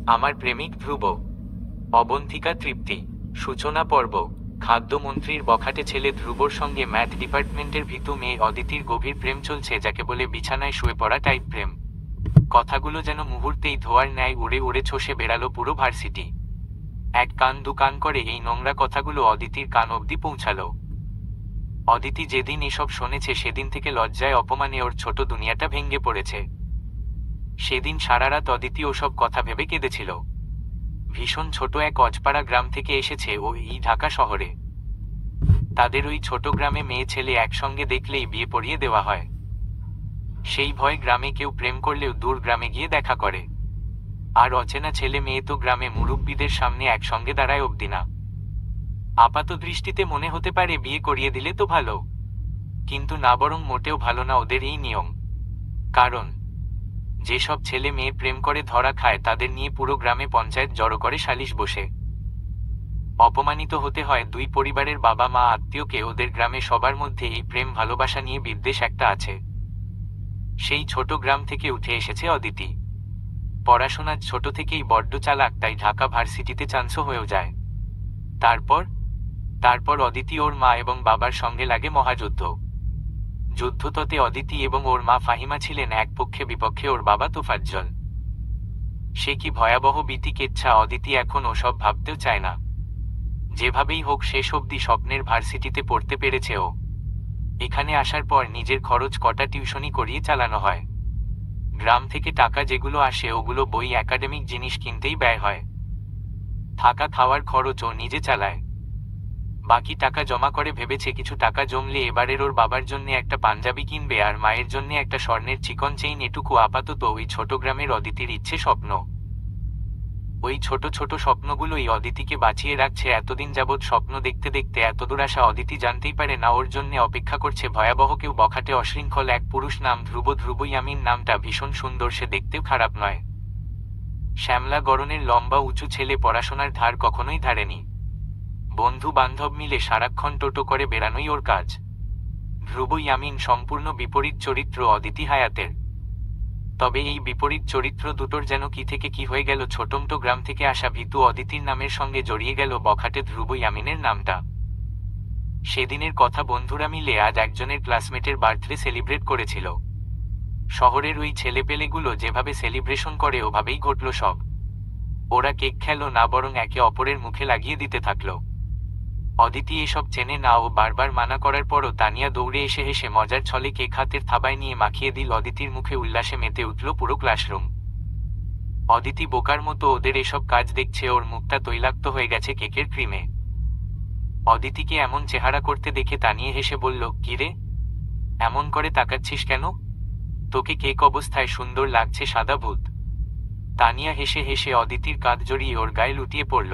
আমার প্রেমিক ধ্রুব। অবন্তিকা তৃপ্তি। সূচনা পর্ব। খাদ্যমন্ত্রীর বখাটে ছেলে ধ্রুবর সঙ্গে ম্যাথ ডিপার্টমেন্টের ভীতু মেয়ে অদিতির গভীর প্রেম চলছে, যাকে বলে বিছানায় শুয়ে পড়া টাইপ প্রেম। কথাগুলো যেন মুহূর্তেই ধোয়ার ন্যায় উড়ে উড়ে ছসে বেড়ালো পুরো ভার্সিটি। এক কান দু কান করে এই নোংরা কথাগুলো অদিতির কান অবধি পৌঁছালো। অদিতি যেদিন এসব শুনেছে সেদিন থেকে লজ্জায় অপমানে ওর ছোট দুনিয়াটা ভেঙে পড়েছে। সেদিন সারা রাত অদিতি ওসব কথা ভেবে কেঁদেছিল। ভীষণ ছোট এক অজপাড়া গ্রাম থেকে এসেছে ও এই ঢাকা শহরে। তাদের ওই ছোট গ্রামে মেয়ে ছেলে একসঙ্গে দেখলেই বিয়ে পড়িয়ে দেওয়া হয়। সেই ভয় গ্রামে কেউ প্রেম করলেও দূর গ্রামে গিয়ে দেখা করে। আর অচেনা ছেলে মেয়ে তো গ্রামে মুরব্বিদের সামনে একসঙ্গে দাঁড়ায় অবধি না। আপাত দৃষ্টিতে মনে হতে পারে বিয়ে করিয়ে দিলে তো ভালো, কিন্তু না, বরং মোটেও ভালো না ওদের এই নিয়ম। কারণ যেসব ছেলে মেয়ে প্রেম করে ধরা খায় তাদের নিয়ে পুরো গ্রামে পঞ্চায়েত জড়ো করে সালিশ বসে। অপমানিত হতে হয় দুই পরিবারের বাবা মা আত্মীয়কে। ওদের গ্রামে সবার মধ্যে এই প্রেম ভালোবাসা নিয়ে বিদ্বেষ একটা আছে। সেই ছোট গ্রাম থেকে উঠে এসেছে অদিতি। পড়াশোনার ছোট থেকেই বড্ড চালাক, তাই ঢাকা ভার্সিটিতে চান্সও হয়েও যায়। তারপর অদিতি ওর মা এবং বাবার সঙ্গে লাগে মহাযুদ্ধ। যুদ্ধততে অদিতি এবং ওর মা ফাহিমা ছিলেন এক পক্ষে, বিপক্ষে ওর বাবা তোফাজ্জল। সে কি ভয়াবহ বিতিকেচ্ছা! অদিতি এখন ওসব ভাবতেও চায় না। যেভাবেই হোক শেষ অবধি স্বপ্নের ভার্সিটিতে পড়তে পেরেছে ও। এখানে আসার পর নিজের খরচ কটা টিউশনি করিয়ে চালানো হয়। গ্রাম থেকে টাকা যেগুলো আসে ওগুলো বই একাডেমিক জিনিস কিনতেই ব্যয় হয়। থাকা খাওয়ার খরচ ও নিজে চালায়। বাকি টাকা জমা করে ভেবেছে কিছু টাকা জমলে এবারের ওর বাবার জন্য একটা পাঞ্জাবি কিনবে আর মায়ের জন্য একটা স্বর্ণের চিকন চেইন। এটুকু আপাতত ওই ছোট গ্রামের অদিতির ইচ্ছে, স্বপ্ন। ওই ছোট ছোট স্বপ্নগুলোই অদিতিকে বাঁচিয়ে রাখছে এতদিন যাবৎ। স্বপ্ন দেখতে দেখতে এতদূর আসা অদিতি জানতেই পারে না ওর জন্যে অপেক্ষা করছে ভয়াবহ কেউ, বখাটে অশৃঙ্খল এক পুরুষ, নাম ধ্রুব। ধ্রুব ইয়ামিন নামটা ভীষণ সুন্দর, সে দেখতেও খারাপ নয়। শ্যামলা গড়নের লম্বা উঁচু ছেলে, পড়াশোনার ধার কখনোই ধারেনি। বন্ধু বান্ধব মিলে সারাক্ষণ টোটো করে বেড়ানোই ওর কাজ। ধ্রুব ইয়ামিন সম্পূর্ণ বিপরীত চরিত্র অদিতি হায়াতের। তবে এই বিপরীত চরিত্র দুটোর যেন কি থেকে কি হয়ে গেল। ছোটমটো গ্রাম থেকে আসা ভীতু অদিতির নামের সঙ্গে জড়িয়ে গেল বখাটে ধ্রুব ইয়ামিনের নামটা। সেদিনের কথা, বন্ধুরা মিলে আজ একজনের ক্লাসমেটের বার্থডে সেলিব্রেট করেছিল। শহরের ওই ছেলেপেলেগুলো যেভাবে সেলিব্রেশন করে ওভাবেই ঘটল সব। ওরা কেক খেলো না, বরং একে অপরের মুখে লাগিয়ে দিতে থাকলো। অদিতি এসব চেনে না ও বারবার মানা করার পরও তানিয়া দৌড়ে এসে হেসে মজার ছলে কেক হাতের থাবায় নিয়ে মাখিয়ে দিল অদিতির মুখে। উল্লাসে মেতে উঠল পুরো ক্লাসরুম। অদিতি বোকার মতো ওদের এসব কাজ দেখছে। ওর মুখটা তৈলাক্ত হয়ে গেছে কেকের ক্রিমে। অদিতিকে এমন চেহারা করতে দেখে তানিয়ে হেসে বলল, কিরে, এমন করে তাকাচ্ছিস কেন? তোকে কেক অবস্থায় সুন্দর লাগছে সাদা ভূত। তানিয়া হেসে হেসে অদিতির কাঁধ জড়িয়ে ওর গায়ে লুটিয়ে পড়ল।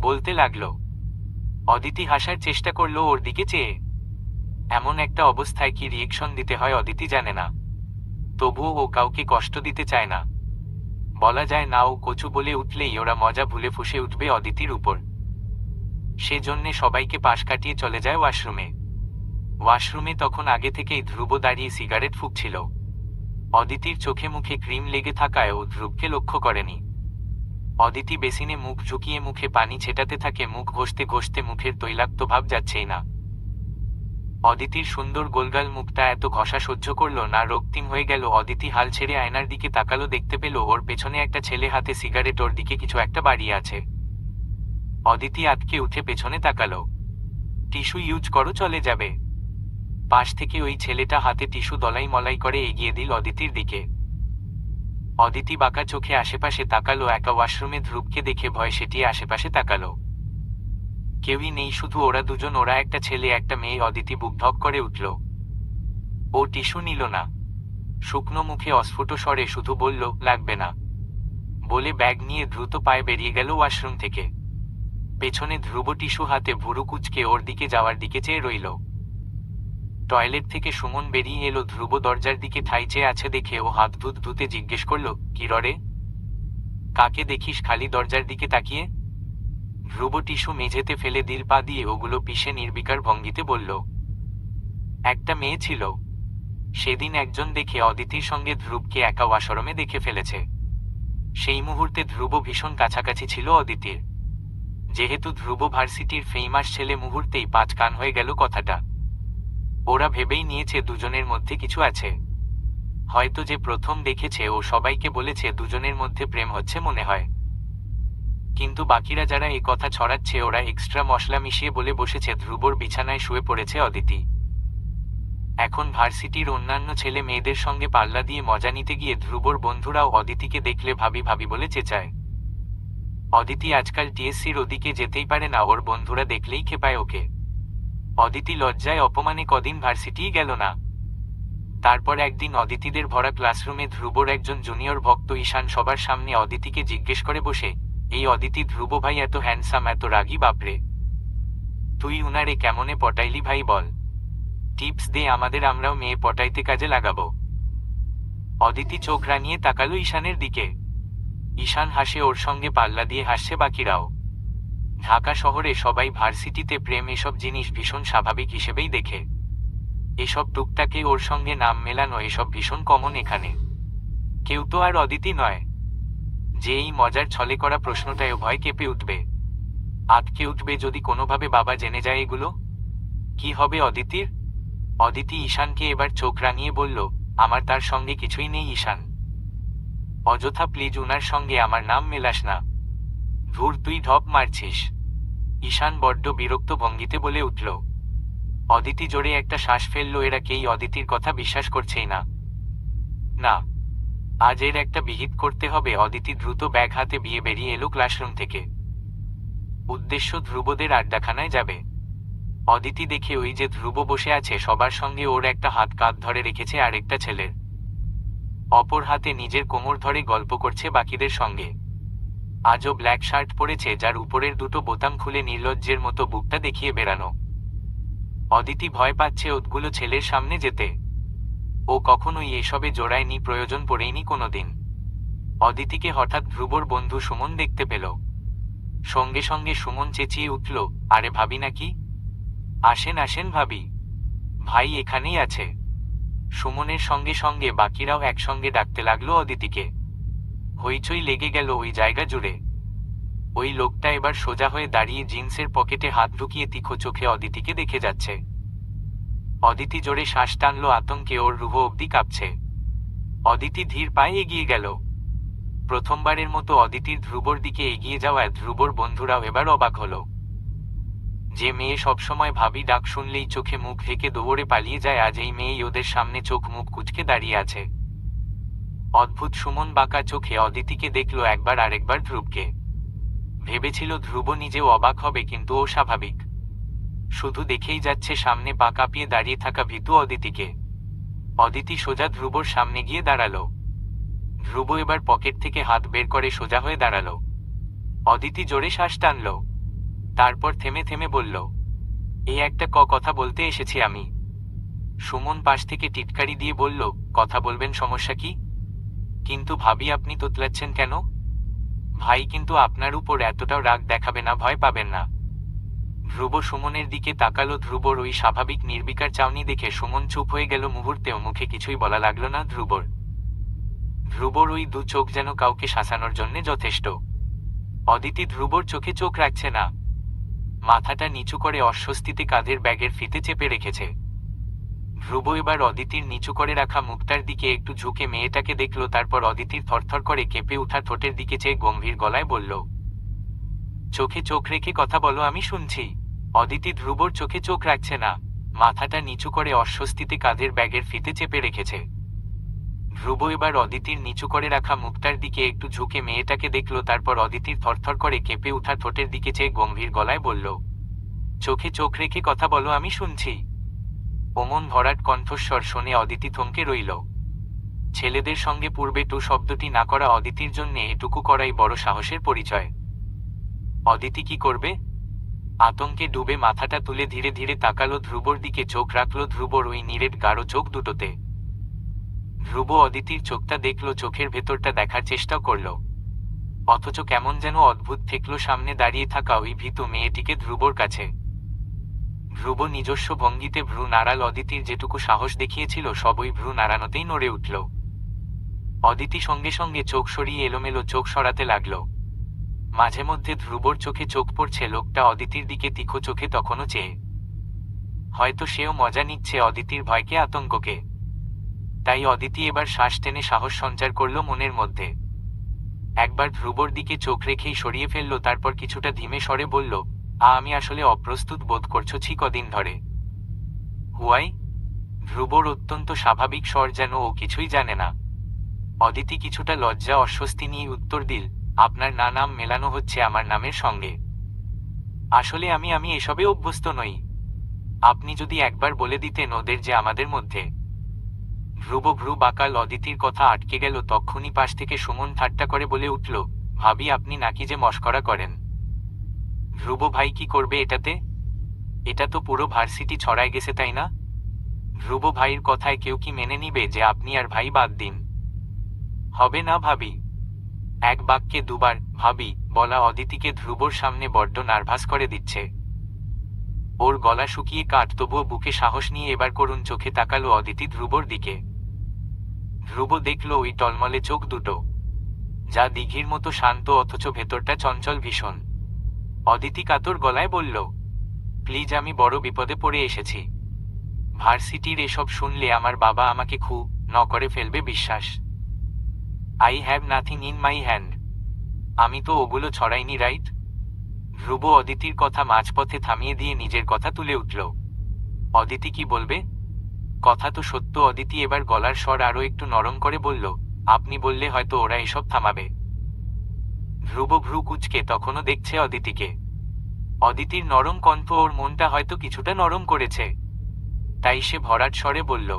বলতে লাগলো। অদিতি হাসার চেষ্টা করলো ওর দিকে চেয়ে। এমন একটা অবস্থায় কি রিয়েকশন দিতে হয় অদিতি জানে না। তবুও ও কাউকে কষ্ট দিতে চায় না। বলা যায় না ও কচু বলে উঠলেই ওরা মজা ভুলে ফুঁসে উঠবে অদিতির উপর। সেজন্যে সবাইকে পাশ কাটিয়ে চলে যায় ওয়াশরুমে। ওয়াশরুমে তখন আগে থেকেই ধ্রুব দাঁড়িয়ে সিগারেট ফুঁকছিল। অদিতির চোখে মুখে ক্রিম লেগে থাকায় ও ধ্রুবকে লক্ষ্য করেনি। অদিতি বেসিনে মুখ ঝুঁকিয়ে মুখে পানি ছেটাতে থাকে। মুখ ঘষতে ঘষতে মুখের তৈলাক্ত ভাব যাচ্ছেই না। অদিতির সুন্দর গোলগাল মুখটা এত ঘষা সহ্য করল না, রক্তিম হয়ে গেল। অদিতি হাল ছেড়ে আয়নার দিকে তাকালো, দেখতে পেল ওর পেছনে একটা ছেলে হাতে সিগারেট, ওর দিকে কিছু একটা বাড়িয়ে আছে। অদিতি আটকে উঠে পেছনে তাকালো। টিস্যু ইউজ করো, চলে যাবে। পাশ থেকে ওই ছেলেটা হাতে টিস্যু দলাই মলাই করে এগিয়ে দিল অদিতির দিকে। অদিতি বাঁকা চোখে আশেপাশে তাকালো। একা ওয়াশরুমে ধ্রুবকে দেখে ভয় সেটিয়ে আশেপাশে তাকালো। কেউই নেই, শুধু ওরা দুজন। ওরা একটা ছেলে একটা মেয়ে। অদিতি বুক ধক করে উঠল। ও টিস্যু নিল না। শুকনো মুখে অস্ফুট স্বরে শুধু বলল, লাগবে না বলে ব্যাগ নিয়ে দ্রুত পায়ে বেরিয়ে গেল ওয়াশরুম থেকে। পেছনে ধ্রুব টিস্যু হাতে ভুরু কুচকে ওর দিকে যাওয়ার দিকে চেয়ে রইল। টয়লেট থেকে সুমন বেরিয়ে এলো। ধ্রুব দরজার দিকে ঠাই চেয়ে আছে দেখে ও হাত ধুতে জিজ্ঞেস করল, কি রে, কাকে দেখিস খালি দরজার দিকে তাকিয়ে? ধ্রুব টিস্যু মেঝেতে ফেলে দিল পা দিয়ে ওগুলো পিষে নির্বিকার ভঙ্গিতে বলল, একটা মেয়ে ছিল সেদিন একজন দেখে অদিতির সঙ্গে ধ্রুবকে একা ওয়াশরুমে দেখে ফেলেছে। সেই মুহূর্তে ধ্রুব ভীষণ কাছাকাছি ছিল অদিতির। যেহেতু ধ্রুব ভার্সিটির ফেমাস ছেলে, মুহূর্তেই পাঁচ কান হয়ে গেল কথাটা। ওরা ভেবেই নিয়েছে দুজনের মধ্যে কিছু আছে। হয়তো যে প্রথম দেখেছে ও সবাইকে বলেছে দুজনের মধ্যে প্রেম হচ্ছে মনে হয়। কিন্তু বাকিরা যারা এই কথা ছড়াচ্ছে ওরা এক্সট্রা মশলা মিশিয়ে বলে বসেছে ধ্রুবর বিছানায় শুয়ে পড়েছে অদিতি। এখন ভার্সিটির অন্যান্য ছেলে মেয়েদের সঙ্গে পাল্লা দিয়ে মজা নিতে গিয়ে ধ্রুবর বন্ধুরাও অদিতিকে দেখলে ভাবি ভাবি বলে চেঁচায়। অদিতি আজকাল টিএসসির ওদিকে যেতেই পারে না, ওর বন্ধুরা দেখলেই খেপায় ওকে। অদিতি লজ্জায় অপমানে কদিন ভার্সিটিই গেল না। তারপর একদিন অদিতিদের ভরা ক্লাসরুমে ধ্রুবর একজন জুনিয়র ভক্ত ঈশান সবার সামনে অদিতিকে জিজ্ঞেস করে বসে, এই অদিতি, ধ্রুব ভাই এত হ্যান্ডসাম, এত রাগী, বাপরে, তুই উনারে কেমনে পটাইলি ভাই, বল, টিপস দে আমাদের, আমরাও মেয়ে পটাইতে কাজে লাগাবো। অদিতি চোখ রাঙিয়ে তাকালো ঈশানের দিকে। ঈশান হাসে, ওর সঙ্গে পাল্লা দিয়ে হাসছে বাকিরাও। ঢাকা শহরে সবাই ভার্সিটিতে প্রেম এসব জিনিস ভীষণ স্বাভাবিক হিসেবেই দেখে। এসব টুকটাকে ওর সঙ্গে নাম মেলানো এসব ভীষণ কমন এখানে। কেউ তো আর অদিতি নয় যে এই মজার ছলে করা প্রশ্নটায় ভয় কেঁপে উঠবে, আটকে উঠবে যদি কোনোভাবে বাবা জেনে যায় এগুলো। কি হবে অদিতির? অদিতি ঈশানকে এবার চোখ রাঙিয়ে বলল, আমার তার সঙ্গে কিছুই নেই ঈশান, অযথা প্লিজ উনার সঙ্গে আমার নাম মেলাস না। ধুর, তুই ঢপ মারছিস, ঈশান বড্ড বিরক্ত ভঙ্গিতে বলে উঠল। অদিতি জোরে একটা শ্বাস ফেলল। এরা কেই অদিতির কথা বিশ্বাস করছেই না। না, আজ এর একটা বিহিত করতে হবে। অদিতি দ্রুত ব্যাগ হাতে বিয়ে বেরিয়ে এলো ক্লাসরুম থেকে। উদ্দেশ্য ধ্রুবদের আড্ডাখানায় যাবে। অদিতি দেখে ওই যে ধ্রুব বসে আছে, সবার সঙ্গে ওর একটা হাত কাঁধ ধরে রেখেছে আরেকটা ছেলের, অপর হাতে নিজের কোমর ধরে গল্প করছে বাকিদের সঙ্গে। আজও ব্ল্যাক শার্ট পরেছে, যার উপরের দুটো বোতাম খুলে নির্লজ্জের মতো বুকটা দেখিয়ে বেড়ানো। অদিতি ভয় পাচ্ছে ওগুলো ছেলের সামনে যেতে। ও কখনোই এসবে জড়ায়নি, প্রয়োজন পড়েইনি কোনোদিন। অদিতিকে হঠাৎ ধ্রুবর বন্ধু সুমন দেখতে পেল। সঙ্গে সঙ্গে সুমন চেঁচিয়ে উঠল, আরে ভাবি নাকি? আসেন আসেন ভাবি, ভাই এখানেই আছে। সুমনের সঙ্গে সঙ্গে বাকিরাও একসঙ্গে ডাকতে লাগলো অদিতিকে। হইচই লেগে গেল ওই জায়গা জুড়ে। ওই লোকটা এবার সোজা হয়ে দাঁড়িয়ে জিন্সের পকেটে হাত ঢুকিয়ে তীক্ষ্ণ চোখে অদিতিকে দেখে যাচ্ছে। অদিতি জোরে শ্বাস টানল আতঙ্কে, ওর রুহ অবধি কাঁপছে। অদিতি ধীর পায়ে এগিয়ে গেল। প্রথমবারের মতো অদিতির ধ্রুবর দিকে এগিয়ে যাওয়ায় ধ্রুবর বন্ধুরাও এবার অবাক হলো। যে মেয়ে সবসময় ভাবি ডাক শুনলেই চোখে মুখ ঢেকে দৌড়ে পালিয়ে যায়, আজ এই মেয়েই ওদের সামনে চোখ মুখ কুঁচকে দাঁড়িয়ে আছে। অদ্ভুত। সুমন বাঁকা চোখে অদিতিকে দেখল একবার, আরেকবার ধ্রুবকে। ভেবেছিল ধ্রুব নিজেও অবাক হবে, কিন্তু ও স্বাভাবিক, শুধু দেখেই যাচ্ছে সামনে পা কাঁপিয়ে দাঁড়িয়ে থাকা ভীতু অদিতিকে। অদিতি সোজা ধ্রুবর সামনে গিয়ে দাঁড়ালো। ধ্রুব এবার পকেট থেকে হাত বের করে সোজা হয়ে দাঁড়ালো। অদিতি জোরে শ্বাস টানল, তারপর থেমে থেমে বলল, এই একটা কথা বলতে এসেছি আমি। সুমন পাশ থেকে টিটকারি দিয়ে বলল, কথা বলবেন, সমস্যা কি? কিন্তু ভাবি আপনি তোতলাচ্ছেন কেন? ভাই কিন্তু আপনার উপর এতটাও রাগ দেখাবে না, ভয় পাবেন না। ধ্রুব সুমনের দিকে তাকালো। ধ্রুবর ওই স্বাভাবিক নির্বিকার চাউনি দেখে সুমন চুপ হয়ে গেল। মুহূর্তেও মুখে কিছুই বলা লাগলো না ধ্রুবর। ধ্রুবর ওই দু চোখ যেন কাউকে শাসানোর জন্যে যথেষ্ট। অদিতি ধ্রুবর চোখে চোখ রাখছে না, মাথাটা নিচু করে অস্বস্তিতে কাঁধের ব্যাগের ফিতে চেপে রেখেছে। ধ্রুব এবার অদিতির নিচু করে রাখা মুখটার দিকে একটু ঝুঁকে মেয়েটাকে দেখল, তারপর অদিতির থরথর করে কেঁপে ওঠা ঠোঁটের দিকে চেয়ে গম্ভীর গলায় বলল, চোখে চোখ রেখে কথা বলো, আমি শুনছি। অদিতি ধ্রুবর চোখে চোখ রাখছে না, মাথাটা নিচু করে অস্বস্তিতে কাঁধের ব্যাগের ফিতে চেপে রেখেছে। ধ্রুব এবার অদিতির নিচু করে রাখা মুখটার দিকে একটু ঝুঁকে মেয়েটাকে দেখল, তারপর অদিতির থরথর করে কেঁপে ওঠা ঠোঁটের দিকে চেয়ে গম্ভীর গলায় বলল, চোখে চোখ রেখে কথা বলো, আমি শুনছি। অমন ভরাট কণ্ঠস্বর শুনে অদিতি থমকে রইল। ছেলেদের সঙ্গে পূর্বে টু শব্দটি না করা অদিতির জন্যে এটুকু করাই বড় সাহসের পরিচয়। অদিতি কি করবে? আতঙ্কে ডুবে মাথাটা তুলে ধীরে ধীরে তাকালো ধ্রুবর দিকে, চোখ রাখল ধ্রুবর ওই নিরেট গাঢ় চোখ দুটোতে। ধ্রুব অদিতির চোখটা দেখল, চোখের ভেতরটা দেখার চেষ্টাও করল, অথচ কেমন যেন অদ্ভুত ঠেকল সামনে দাঁড়িয়ে থাকা ওই ভীতু মেয়েটিকে ধ্রুবর কাছে। ধ্রুব নিজস্ব ভঙ্গিতে ভ্রু নাড়াল। অদিতির যেটুকু সাহস দেখিয়েছিল সব ওই ভ্রু নাড়ানোতেই নড়ে উঠল। অদিতি সঙ্গে সঙ্গে চোখ সরিয়ে এলোমেলো চোখ সরাতে লাগল। মাঝে মধ্যে ধ্রুবর চোখে চোখ পড়ছে লোকটা অদিতির দিকে তীক্ষ্ণ চোখে তখনও চেয়ে। হয়তো সেও মজা নিচ্ছে অদিতির ভয়কে আতঙ্ককে। তাই অদিতি এবার শ্বাস টেনে সাহস সঞ্চার করল মনের মধ্যে। একবার ধ্রুবর দিকে চোখ রেখেই সরিয়ে ফেলল, তারপর কিছুটা ধীমে স্বরে বলল, আমি আসলে অপ্রস্তুত বোধ করছি কদিন ধরে। হুয়াই? ধ্রুবর অত্যন্ত স্বাভাবিক স্বর, যেন ও কিছুই জানে না। অদিতি কিছুটা লজ্জা অস্বস্তি নিয়ে উত্তর দিল, আপনার নাম মেলানো হচ্ছে আমার নামের সঙ্গে। আসলে আমি এসবে অভ্যস্ত নই। আপনি যদি একবার বলে দিতেন ওদের যে আমাদের মধ্যে। ধ্রুব ভ্রু বাঁকাল। অদিতির কথা আটকে গেল। তক্ষুনি পাশ থেকে সুমন ঠাট্টা করে বলে উঠল, ভাবি আপনি নাকি যে মশকরা করেন। ধ্রুব ভাই কি করবে এটাতে? এটা তো পুরো ভার্সিটি ছড়ায় গেছে, তাই না? ধ্রুব ভাইয়ের কথায় কেউ কি মেনে নিবে যে আপনি আর ভাই বাদ দিন? হবে না ভাবি। এক বাক্যে দুবার ভাবি বলা অদিতিকে ধ্রুবর সামনে বড্ড নার্ভাস করে দিচ্ছে। ওর গলা শুকিয়ে কাঠ, তবুও বুকে সাহস নিয়ে এবার করুণ চোখে তাকালো অদিতি ধ্রুবর দিকে। ধ্রুব দেখল ওই টলমলে চোখ দুটো, যা দিঘির মতো শান্ত অথচ ভেতরটা চঞ্চল ভীষণ। অদিতি কাতর গলায় বলল, প্লিজ, আমি বড় বিপদে পড়ে এসেছি। ভার্সিটির এসব শুনলে আমার বাবা আমাকে ন করে ফেলবে বিশ্বাস। I have nothing in my hand. আমি তো ওগুলো ছড়াইনি, রাইট? ধ্রুব অদিতির কথা মাঝপথে থামিয়ে দিয়ে নিজের কথা তুলে উঠল। অদিতি কি বলবে? কথা তো সত্য। অদিতি এবার গলার স্বর আরো একটু নরম করে বলল, আপনি বললে হয়তো ওরা এসব থামাবে। ধ্রুব ভ্রু কুঁচকে তখনও দেখছে অদিতিকে। অদিতির নরম কণ্ঠ ওর মনটা হয়তো কিছুটা নরম করেছে। তাই সে ভরাট স্বরে বলল,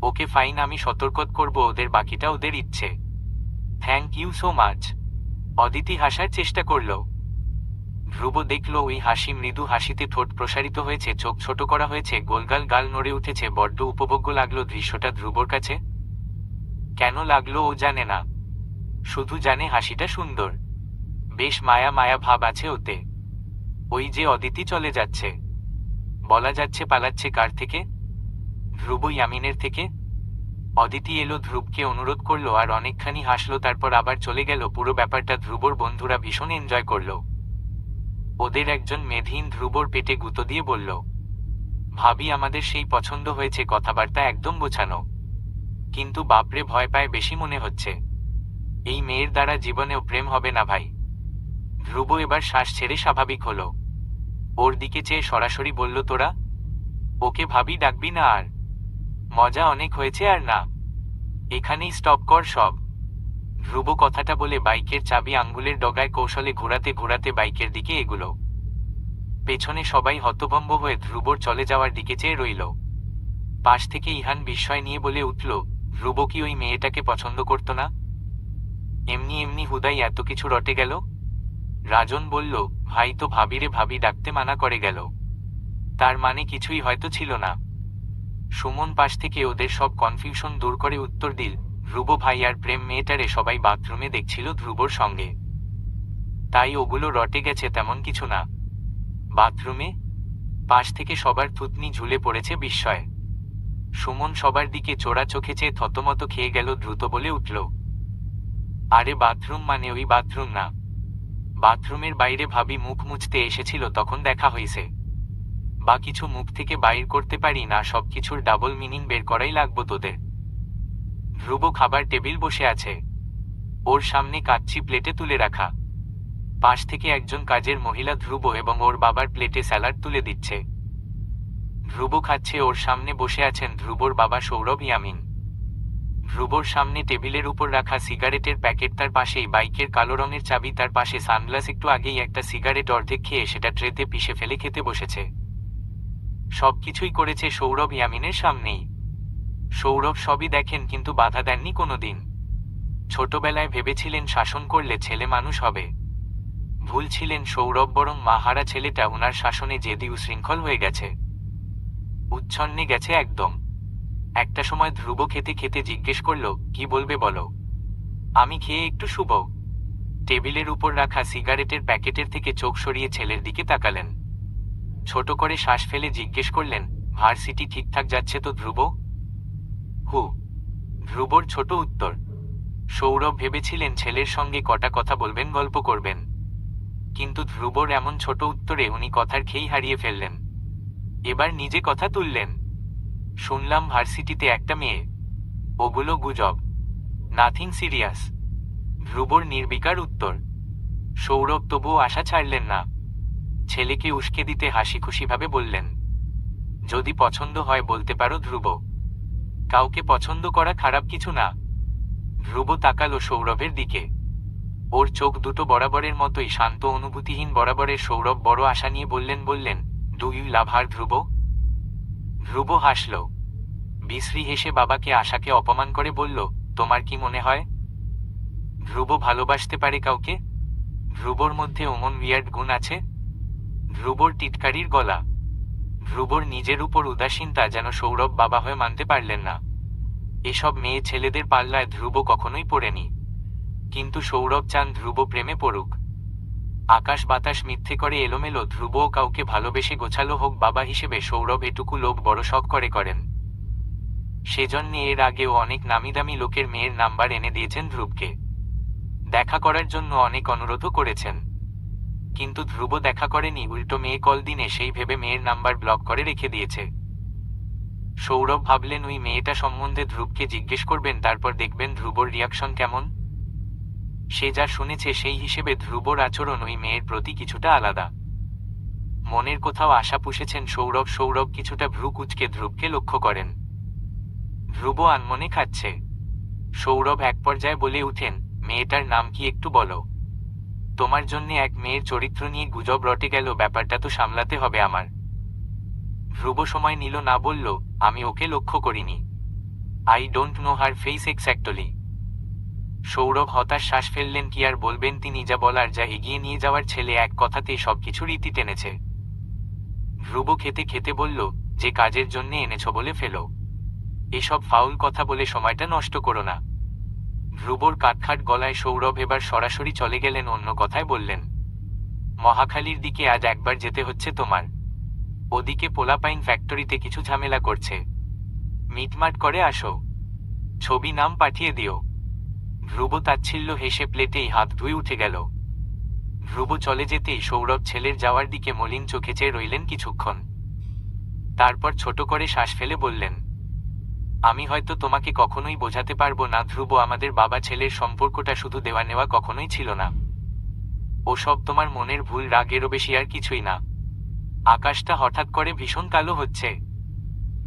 ওকে ফাইন, আমি সতর্ক করব ওদের, বাকিটা ওদের ইচ্ছে। Thank you so much. Aditi হাসার চেষ্টা করল। ধ্রুব দেখল ওই হাসি মৃদু হাসিতে ঠোঁট প্রসারিত হয়েছে, চোখ ছোট করা হয়েছে, গোলগাল গাল নড়ে উঠেছে। বড্ড উপভোগ্য লাগলো দৃশ্যটা ধ্রুবর কাছে। কেন লাগলো ও জানে না, শুধু জানে হাসিটা সুন্দর। বেশ মায়া মায়া ভাব আছে ওতে। ওই যে অদিতি চলে যাচ্ছে, বলা যাচ্ছে পালাচ্ছে কার থেকে? ধ্রুব ইয়ামিনের থেকে। অদিতি এলো, ধ্রুবকে অনুরোধ করলো আর অনেকখানি হাসলো, তারপর আবার চলে গেল। পুরো ব্যাপারটা ধ্রুবর বন্ধুরা ভীষণ এনজয় করলো। ওদের একজন মেধহীন ধ্রুবর পেটে গুঁতো দিয়ে বলল, ভাবি আমাদের সেই পছন্দ হয়েছে, কথাবার্তা একদম গোছানো। কিন্তু বাপরে, ভয় পায় বেশি মনে হচ্ছে। এই মেয়ের দ্বারা জীবনেও প্রেম হবে না ভাই। ধ্রুব এবার শ্বাস ছেড়ে স্বাভাবিক হলো। ওর দিকে চেয়ে সরাসরি বলল, তোরা ওকে ভাবি ডাকবি না আর। মজা অনেক হয়েছে আর না, এখানেই স্টপ কর সব। ধ্রুব কথাটা বলে বাইকের চাবি আঙ্গুলের ডগায় কৌশলে ঘোরাতে ঘোরাতে বাইকের দিকে এগুলো। পেছনে সবাই হতভম্ব হয়ে ধ্রুবর চলে যাওয়ার দিকে চেয়ে রইল। পাশ থেকে ইহান বিস্ময় নিয়ে বলে উঠল, ধ্রুব কি ওই মেয়েটাকে পছন্দ করত না? এমনি এমনি হুদাই এত কিছু রটে গেল। রাজন বলল, ভাই তো ভাবিরে ভাবি ডাকতে মানা করে গেল, তার মানে কিছুই হয়তো ছিল না। সুমন পাশ থেকে ওদের সব কনফিউশন দূর করে উত্তর দিল, ধ্রুব ভাই আর প্রেম মেয়েটারে সবাই বাথরুমে দেখছিল ধ্রুবর সঙ্গে, তাই ওগুলো রটে গেছে, তেমন কিছু না। বাথরুমে? পাশ থেকে সবার থুতনি ঝুলে পড়েছে বিস্ময়ে। সুমন সবার দিকে চোরা চোখে চেয়ে থতমত খেয়ে গেল, দ্রুত বলে উঠল, আরে বাথরুম মানে ওই বাথরুম না, বাথরুমের বাইরে ভাবি মুখ মুছতে এসেছিল তখন দেখা হয়েছে। বা কিছু মুখ থেকে বাইর করতে পারি না, সবকিছুর ডাবল মিনিং বের করাই লাগবো তোদের। ধ্রুব খাবার টেবিল বসে আছে, ওর সামনে কাচ্চি প্লেটে তুলে রাখা। পাশ থেকে একজন কাজের মহিলা ধ্রুব এবং ওর বাবার প্লেটে স্যালাড তুলে দিচ্ছে। ধ্রুব খাচ্ছে, ওর সামনে বসে আছেন ধ্রুবর বাবা সৌরভ ইয়ামিন। ধ্রুবর সামনে টেবিলের উপর রাখা সিগারেটের প্যাকেট, তার পাশেই বাইকের কালো রঙের চাবি, তার পাশে সানগ্লাস। একটু আগেই একটা সিগারেট অর্ধেক খেয়ে সেটা ট্রেতে পিষে ফেলে খেতে বসেছে। সবকিছুই করেছে সৌরভ ইয়ামিনের সামনেই। সৌরভ সবই দেখেন, কিন্তু বাধা দেননি কোনোদিন। ছোটবেলায় ভেবেছিলেন শাসন করলে ছেলে মানুষ হবে। ভুল ছিলেন সৌরভ, বরং মাহারা ছেলেটা ওনার শাসনে জেদি উশৃঙ্খল হয়ে গেছে, উচ্ছন্নে গেছে একদম। একটা সময় ধ্রুব খেতে খেতে জিজ্ঞেস করল, কি বলবে বলো, আমি খেয়ে একটু শুব। টেবিলের উপর রাখা সিগারেটের প্যাকেটের থেকে চোখ সরিয়ে ছেলের দিকে তাকালেন। ছোট করে শ্বাস ফেলে জিজ্ঞেস করলেন, ভার্সিটি ঠিকঠাক যাচ্ছে তো ধ্রুব? হু। ধ্রুবর ছোট উত্তর। সৌরভ ভেবেছিলেন ছেলের সঙ্গে কটা কথা বলবেন, গল্প করবেন, কিন্তু ধ্রুবর এমন ছোট উত্তরে উনি কথার খেই হারিয়ে ফেললেন। এবার নিজে কথা তুললেন। শুনলাম ভার্সিটিতে একটা মেয়ে। ওগুলো গুজব, নাথিং সিরিয়াস। ধ্রুবর নির্বিকার উত্তর। সৌরভ তবুও আশা ছাড়লেন না। ছেলেকে উস্কে দিতে হাসি খুশিভাবে বললেন, যদি পছন্দ হয় বলতে পারো ধ্রুব, কাউকে পছন্দ করা খারাপ কিছু না। ধ্রুব তাকালো সৌরভের দিকে। ওর চোখ দুটো বরাবরের মতোই শান্ত, অনুভূতিহীন বরাবরের। সৌরভ বড় আশা নিয়ে বললেন, ডু ইউ লাভ হার ধ্রুব? ধ্রুব হাসল, বিশ্রী হেসে বাবাকে আশাকে অপমান করে বলল, তোমার কি মনে হয় ধ্রুব ভালোবাসতে পারে কাউকে? ধ্রুবর মধ্যে অমন উইয়ার্ড গুণ আছে? ধ্রুবর টিটকারির গলা। ধ্রুবর নিজের উপর উদাসীনতা যেন সৌরভ বাবা হয়ে মানতে পারলেন না। এসব মেয়ে ছেলেদের পাল্লায় ধ্রুব কখনোই পড়েনি, কিন্তু সৌরভ চান ধ্রুব প্রেমে পড়ুক। আকাশ বাতাস মিথ্যে করে এলোমেলো, ধ্রুবও কাউকে ভালোবেসে গোছালো হোক। বাবা হিসেবে সৌরভ এটুকু লোভ বড় শখ করেন। সেজন্যে এর আগেও অনেক নামিদামি লোকের মেয়ের নাম্বার এনে দিয়েছেন ধ্রুবকে। দেখা করার জন্য অনেক অনুরোধও করেছেন, কিন্তু ধ্রুব দেখা করেনি, উল্টো মেয়ে কল দিনে সেই ভেবে মেয়ের নাম্বার ব্লক করে রেখে দিয়েছে। সৌরভ ভাবলেন ওই মেয়েটা সম্বন্ধে ধ্রুবকে জিজ্ঞেস করবেন, তারপর দেখবেন ধ্রুবর রিয়াকশন কেমন। সে যা শুনেছে সেই হিসেবে ধ্রুবর আচরণ ওই মেয়ের প্রতি কিছুটা আলাদা। মনের কোথাও আশা পুষেছেন সৌরভ কিছুটা ভ্রু কুঁচকে ধ্রুবকে লক্ষ্য করেন। ধ্রুব আনমনে খাচ্ছে। সৌরভ এক পর্যায়ে বলে উঠেন, মেয়েটার নাম কি একটু বলো? তোমার জন্যে এক মেয়ের চরিত্র নিয়ে গুজব রটে গেল, ব্যাপারটা তো সামলাতে হবে আমার। ধ্রুব সময় নিল না, বলল, আমি ওকে লক্ষ্য করিনি। I don't know her face exactly. Sourav হতাশ শ্বাস ফেললেন। কি আর বলবেন তিনি, যা বলার, যা এগিয়ে নিয়ে যাওয়ার ছেলে এক কথাতেই সবকিছু রীতি টেনেছে। ধ্রুব খেতে খেতে বলল, যে কাজের জন্যে এনেছ বলে ফেলো, এসব ফাউল কথা বলে সময়টা নষ্ট করো না। ধ্রুবর কাটখাট গলায় সৌরভ এবার সরাসরি চলে গেলেন অন্য কথায়। বললেন, মহাখালীর দিকে আজ একবার যেতে হচ্ছে তোমার। ওদিকে পোলাপাইন ফ্যাক্টরিতে কিছু ঝামেলা করছে, মিটমাট করে আসো। ছবি নাম পাঠিয়ে দিও। ধ্রুব তাচ্ছিল্য হেসে প্লেটেই হাত ধুয়ে উঠে গেল। ধ্রুব চলে যেতেই সৌরভ ছেলের যাওয়ার দিকে মলিন চোখে চেয়ে রইলেন কিছুক্ষণ। তারপর ছোট করে শ্বাস ফেলে বললেন, আমি হয়তো তোমাকে কখনোই বোঝাতে পারবো না ধ্রুব, আমাদের বাবা ছেলের সম্পর্কটা শুধু দেওয়া নেওয়া কখনোই ছিল না। ওসব তোমার মনের ভুল, রাগেরও বেশি আর কিছুই না। আকাশটা হঠাৎ করে ভীষণ কালো হচ্ছে,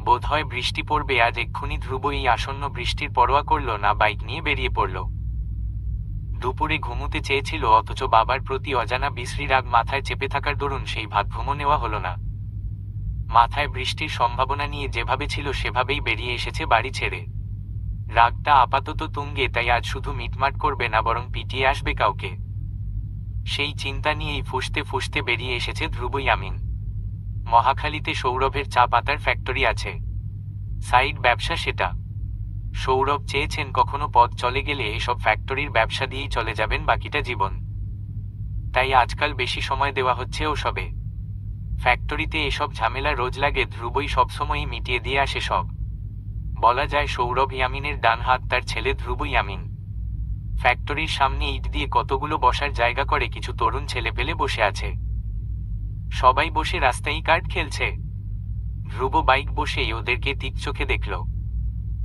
বোধহয় বৃষ্টি পড়বে আজ এক্ষুনি। ধ্রুব এই আসন্ন বৃষ্টির পরোয়া করল না, বাইক নিয়ে বেরিয়ে পড়ল। দুপুরে ঘুমুতে চেয়েছিল, অথচ বাবার প্রতি অজানা বিশ্রী রাগ মাথায় চেপে থাকার দরুন সেই ভাত ঘুমো নেওয়া হলো না। মাথায় বৃষ্টির সম্ভাবনা নিয়ে যেভাবে ছিল সেভাবেই বেরিয়ে এসেছে বাড়ি ছেড়ে। রাগটা আপাতত তুঙ্গে, তাই আজ শুধু মিটমাট করবে না, বরং পিটিয়ে আসবে কাউকে। সেই চিন্তা নিয়েই ফুঁসতে ফুঁসতে বেরিয়ে এসেছে ধ্রুব ইয়ামিন। মহাখালীতে সৌরভের চা পাতার ফ্যাক্টরি আছে, সাইড ব্যবসা সেটা। সৌরভ চেয়েছেন কখনো পথ চলে গেলে এসব ফ্যাক্টরির ব্যবসা দিয়েই চলে যাবেন বাকিটা জীবন। তাই আজকাল বেশি সময় দেওয়া হচ্ছে ওসবে। ফ্যাক্টরিতে এসব ঝামেলা রোজ লাগে, ধ্রুবই সবসময়ই মিটিয়ে দিয়ে আসে সব। বলা যায় সৌরভ ইয়ামিনের ডান হাত, তার ছেলে ধ্রুব ইয়ামিন। ফ্যাক্টরির সামনে ইট দিয়ে কতগুলো বসার জায়গা করে কিছু তরুণ ছেলেপেলে বসে আছে। সবাই বসে রাস্তায় কার্ড খেলছে। ধ্রুব বাইক বসেই ওদেরকে তিক চোখে দেখল।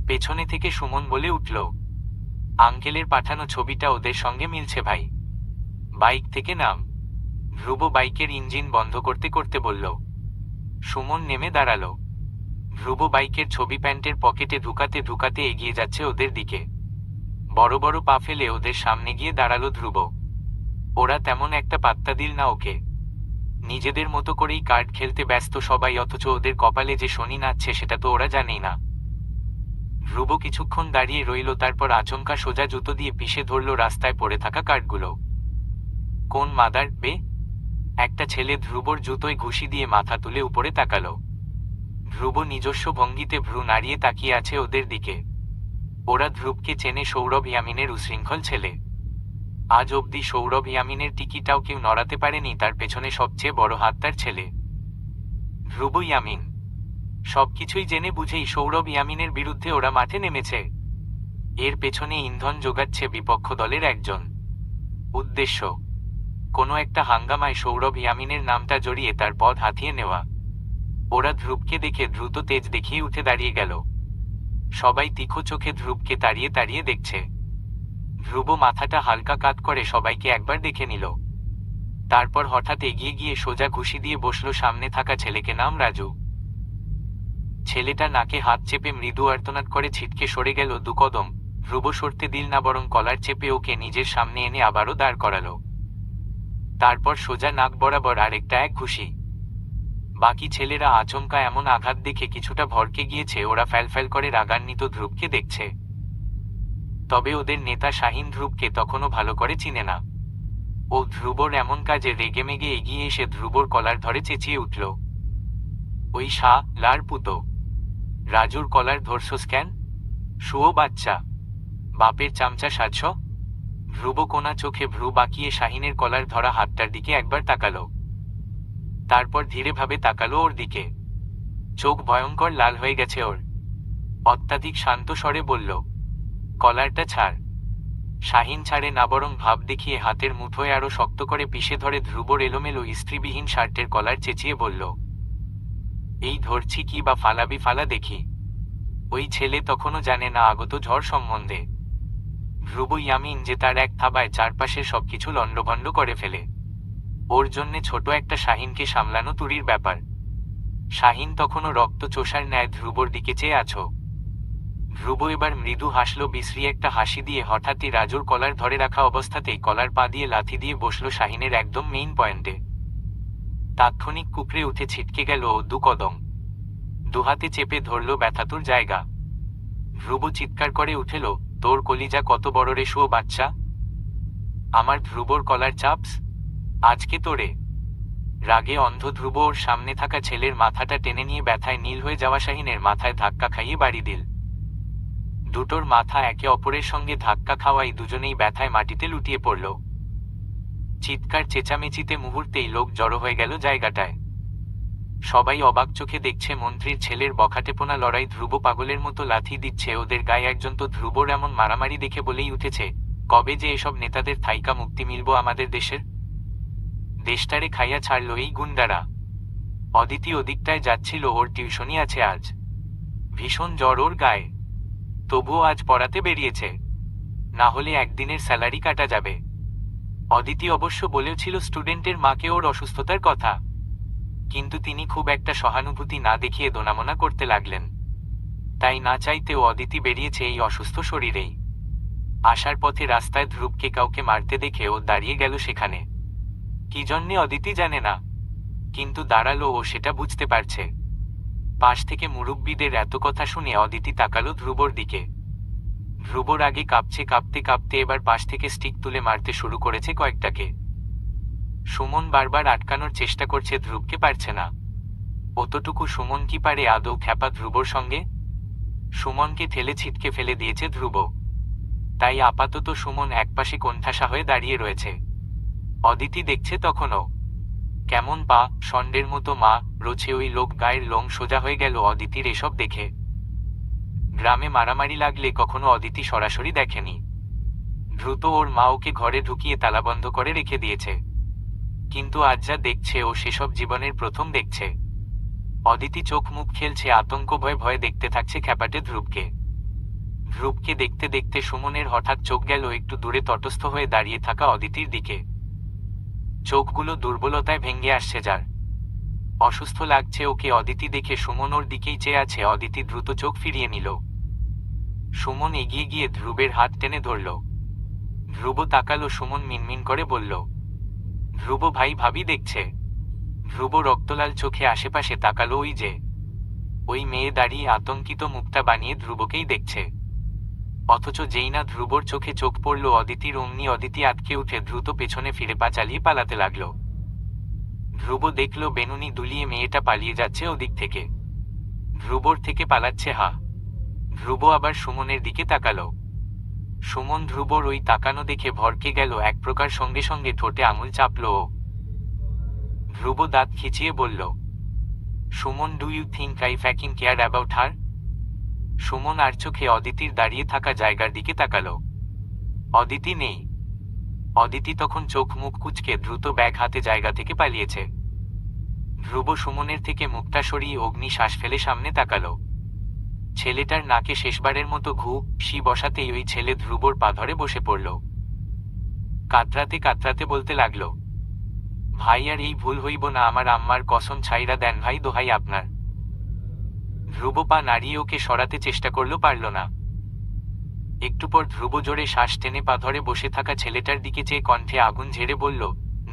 পেছনে থেকে সুমন বলে উঠল, আঙ্কেলের পাঠানো ছবিটা ওদের সঙ্গে মিলছে ভাই, বাইক থেকে নাম। ধ্রুব বাইকের ইঞ্জিন বন্ধ করতে করতে বলল। সুমন নেমে দাঁড়ালো। ধ্রুব বাইকের ছবি প্যান্টের পকেটে ঢুকাতে ঢুকাতে এগিয়ে যাচ্ছে ওদের দিকে। বড় বড় পা ফেলে ওদের সামনে গিয়ে দাঁড়ালো ধ্রুব। ওরা তেমন একটা পাত্তা দিল না ওকে। নিজেদের মতো করেই কার্ড খেলতে ব্যস্ত সবাই, অথচ ওদের কপালে যে শনি নাচছে সেটা তো ওরা জানেই না। ধ্রুব কিছুক্ষণ দাঁড়িয়ে রইল, তারপর আচমকা সোজা জুতো দিয়ে পিষে ধরল রাস্তায় পড়ে থাকা কার্ডগুলো। কোন মাদার বে? একটা ছেলে ধ্রুবর জুতোয় ঘুষি দিয়ে মাথা তুলে উপরে তাকালো। ধ্রুব নিজস্ব ভঙ্গিতে ভ্রু নাড়িয়ে তাকিয়ে আছে ওদের দিকে। ওরা ধ্রুবকে চেনে, সৌরভ ইয়ামিনের উশৃঙ্খল ছেলে। আজ অবধি সৌরভ ইয়ামিনের টিকিটাও কেউ নড়াতে পারেনি, তার পেছনে সবচেয়ে বড় হাত তার ছেলে ধ্রুব ইয়ামিন। সবকিছুই জেনে বুঝেই সৌরভ ইয়ামিনের বিরুদ্ধে ওরা মাঠে নেমেছে। এর পেছনে ইন্ধন যোগাচ্ছে বিপক্ষ দলের একজন। উদ্দেশ্য কোনো একটা হাঙ্গামায় সৌরভ ইয়ামিনের নামটা জড়িয়ে তার পদ হাতিয়ে নেওয়া। ওরা ধ্রুবকে দেখে দ্রুত তেজ দেখিয়ে উঠে দাঁড়িয়ে গেল। সবাই তীক্ষ্ণ চোখে ধ্রুবকে তাড়িয়ে তাড়িয়ে দেখছে। ধ্রুব মাথাটা হালকা কাত করে সবাইকে একবার দেখে নিল। তারপর হঠাৎ এগিয়ে গিয়ে সোজা ঘুষি দিয়ে বসল সামনে থাকা ছেলেকে, নাম রাজু। ছেলেটা নাকে হাত চেপে মৃদু আর্তনাদ করে ছিটকে সরে গেল 2 কদম। ধ্রুব সরতে দিল না, বরং কলার চেপে ওকে নিজের সামনে এনে আবারও দাঁড় করালো। তারপর সোজা নাক বরাবর আরেকটা এক ঘুষি। বাকি ছেলেরা আচমকা এমন আঘাত দেখে কিছুটা ভড়কে গিয়েছে। ওরা ফ্যালফ্যাল করে রাগান্বিত ধ্রুবকে দেখছে। তবে ওদের নেতা শাহিন ধ্রুবকে তখনও ভালো করে চিনে না। ও ধ্রুবর এমন কাজে রেগেমেগে এগিয়ে এসে ধ্রুবর কলার ধরে চেঁচিয়ে উঠল, ওই লার পুতো, রাজুর কলার ধরছস কেন? শুয়ো বাচ্চা, বাপের চামচা সাজছ? ধ্রুব কোনা চোখে ভ্রু বাঁকিয়ে শাহিনের কলার ধরা হাতটার দিকে একবার তাকালো। তারপর ধীরেভাবে তাকালো ওর দিকে। চোখ ভয়ঙ্কর লাল হয়ে গেছে ওর। অত্যাধিক শান্ত স্বরে বলল, কলারটা ছাড়। শাহিন ছাড়ে না, বরং ভাব দেখিয়ে হাতের মুঠোয় আরো শক্ত করে পিষে ধরে ধ্রুবর এলোমেলো ইস্ত্রিবিহীন শার্টের কলার চেঁচিয়ে বলল, এই ধরছি কি বা ফালাবি ফালা দেখি। ওই ছেলে তখনও জানে না আগত ঝড় সম্বন্ধে। ধ্রুব ইয়ামিন যে তার এক থাবায় চারপাশের সবকিছু লণ্ডভণ্ড করে ফেলে। ওর জন্যে ছোট একটা শাহিনকে সামলানো তুরির ব্যাপার। শাহিন তখনও রক্ত চোষার ন্যায় ধ্রুবর দিকে চেয়ে আছো। ধ্রুব এবার মৃদু হাসল বিশ্রী একটা হাসি দিয়ে। হঠাৎই রাজুর কলার ধরে রাখা অবস্থাতেই কলার পা দিয়ে লাথি দিয়ে বসল শাহিনের একদম মেইন পয়েন্টে। তাৎক্ষণিক কুকড়ে উঠে ছিটকে গেল ও 2 কদম। দুহাতে চেপে ধরল ব্যথাতুর জায়গা। ধ্রুব চিৎকার করে উঠেল, তোর কলিজা কত বড় রে শুয়ো বাচ্চা! আমার ধ্রুবর কলার চাপস আজকে তোরে! রাগে অন্ধ ধ্রুব ওর সামনে থাকা ছেলের মাথাটা টেনে নিয়ে ব্যথায় নীল হয়ে যাওয়া শাহিনের মাথায় ধাক্কা খাইয়ে বাড়ি দিল। দুটোর মাথা একে অপরের সঙ্গে ধাক্কা খাওয়াই দুজনেই ব্যথায় মাটিতে লুটিয়ে পড়ল। চিৎকার চেঁচামেচিতে মুহূর্তেই লোক জড়ো হয়ে গেল জায়গাটায়। সবাই অবাক চোখে দেখছে মন্ত্রীর ছেলের বখাটেপোনা লড়াই। ধ্রুব পাগলের মতো লাথি দিচ্ছে ওদের গায়ে। একজন তো ধ্রুবর এমন মারামারি দেখে বলেই উঠেছে, কবে যে এসব নেতাদের থাইকা মুক্তি মিলব আমাদের দেশের? দেশটারে খাইয়া ছাড়ল এই গুন্ডারা। অদিতি ওদিকটায় যাচ্ছিল, ওর টিউশনি আছে আজ। ভীষণ জ্বর ওর গায়ে, তবুও আজ পড়াতে বেরিয়েছে। না হলে একদিনের স্যালারি কাটা যাবে। অদিতি অবশ্য বলেছিল স্টুডেন্টের মাকে ওর অসুস্থতার কথা, কিন্তু তিনি খুব একটা সহানুভূতি না দেখিয়ে দোনামোনা করতে লাগলেন। তাই না চাইতেও অদিতি বেরিয়েছে এই অসুস্থ শরীরেই। আসার পথে রাস্তায় ধ্রুবকে কাউকে মারতে দেখে ও দাঁড়িয়ে গেল সেখানে। কি জন্যে অদিতি জানে না, কিন্তু দাঁড়ালো ও সেটা বুঝতে পারছে। পাশ থেকে মুরব্বীদের এত কথা শুনে অদিতি তাকালো ধ্রুবর দিকে। ধ্রুবর আগে কাঁপছে, কাঁপতে কাঁপতে এবার পাশ থেকে স্টিক তুলে মারতে শুরু করেছে কয়েকটাকে। সুমন বারবার আটকানোর চেষ্টা করছে, ধ্রুবকে পারছে না। অতটুকু সুমন কি পারে আদৌ খ্যাপা ধ্রুবর সঙ্গে? সুমনকে ঠেলে ছিটকে ফেলে দিয়েছে ধ্রুব। তাই আপাতত সুমন একপাশে কোণঠাসা হয়ে দাঁড়িয়ে রয়েছে। অদিতি দেখছে তখনও। কেমন পা ষণ্ডের মতো মা রোছে ওই লোক। গায়ের লোম সোজা হয়ে গেল অদিতির এসব দেখে। গ্রামে মারামারি লাগলে কখনো অদিতি সরাসরি দেখেনি। দ্রুত ওর মা ওকে ঘরে ঢুকিয়ে তালাবন্ধ করে রেখে দিয়েছে। কিন্তু আজ যা দেখছে ও সেসব জীবনের প্রথম দেখছে। অদিতি চোখ মুখ খেলছে, আতঙ্ক ভয়ে ভয়ে দেখতে থাকছে খ্যাপাটে ধ্রুবকে। ধ্রুবকে দেখতে দেখতে সুমনের হঠাৎ চোখ গেল একটু দূরে তটস্থ হয়ে দাঁড়িয়ে থাকা অদিতির দিকে। চোখগুলো দুর্বলতায় ভেঙে আসছে যার। অসুস্থ লাগছে ওকে। অদিতি দেখে সুমন ওর দিকেই চেয়ে আছে। অদিতি দ্রুত চোখ ফিরিয়ে নিল। সুমন এগিয়ে গিয়ে ধ্রুবের হাত টেনে ধরল। ধ্রুব তাকালো, সুমন মিনমিন করে বলল, ধ্রুব ভাই ভাবি দেখছে। ধ্রুব রক্তলাল চোখে আশেপাশে তাকালো। ওই মেয়ে দাঁড়িয়ে আতঙ্কিত মুখটা বানিয়ে ধ্রুবকেই দেখছে। অথচ যেই না ধ্রুবর চোখে চোখ পড়ল অদিতির, অমনি অদিতি আটকে উঠে দ্রুত পেছনে ফিরে পা চালিয়ে পালাতে লাগলো। ধ্রুব দেখল বেনুনি দুলিয়ে মেয়েটা পালিয়ে যাচ্ছে ওদিক থেকে। ধ্রুবর থেকে পালাচ্ছে। ধ্রুব আবার সুমনের দিকে তাকালো। সুমন ধ্রুবর ওই তাকানো দেখে ভরকে গেল এক প্রকার। সঙ্গে সঙ্গে ঠোঁটে আঙুল চাপল ও। ধ্রুব দাঁত খিচিয়ে বলল, Suman, do you think I fucking care about her? Suman আর চোখে অদিতির দাঁড়িয়ে থাকা জায়গার দিকে তাকালো। অদিতি নেই। অদিতি তখন চোখ মুখ কুঁচকে দ্রুত ব্যাগ হাতে জায়গা থেকে পালিয়েছে। ধ্রুব সুমনের থেকে মুখটা সরিয়ে অগ্নি শ্বাস ফেলে সামনে তাকালো। ছেলেটার নাকে শেষবারের মতো ঘুষি বসাতেই ওই ছেলে ধ্রুবর পা ধরে বসে পড়ল। কাতরাতে কাতরাতে বলতে লাগলো, ভাই আর এই ভুল হইব না, আমার আম্মার কসম, ছাইরা দেন ভাই, দোহাই আপনার। ধ্রুব পা নাড়িয়ে ওকে সরাতে চেষ্টা করল, পারল না। একটু পর ধ্রুব জোরে শ্বাস টেনে পা ধরে বসে থাকা ছেলেটার দিকে চেয়ে কণ্ঠে আগুন ঝেড়ে বলল,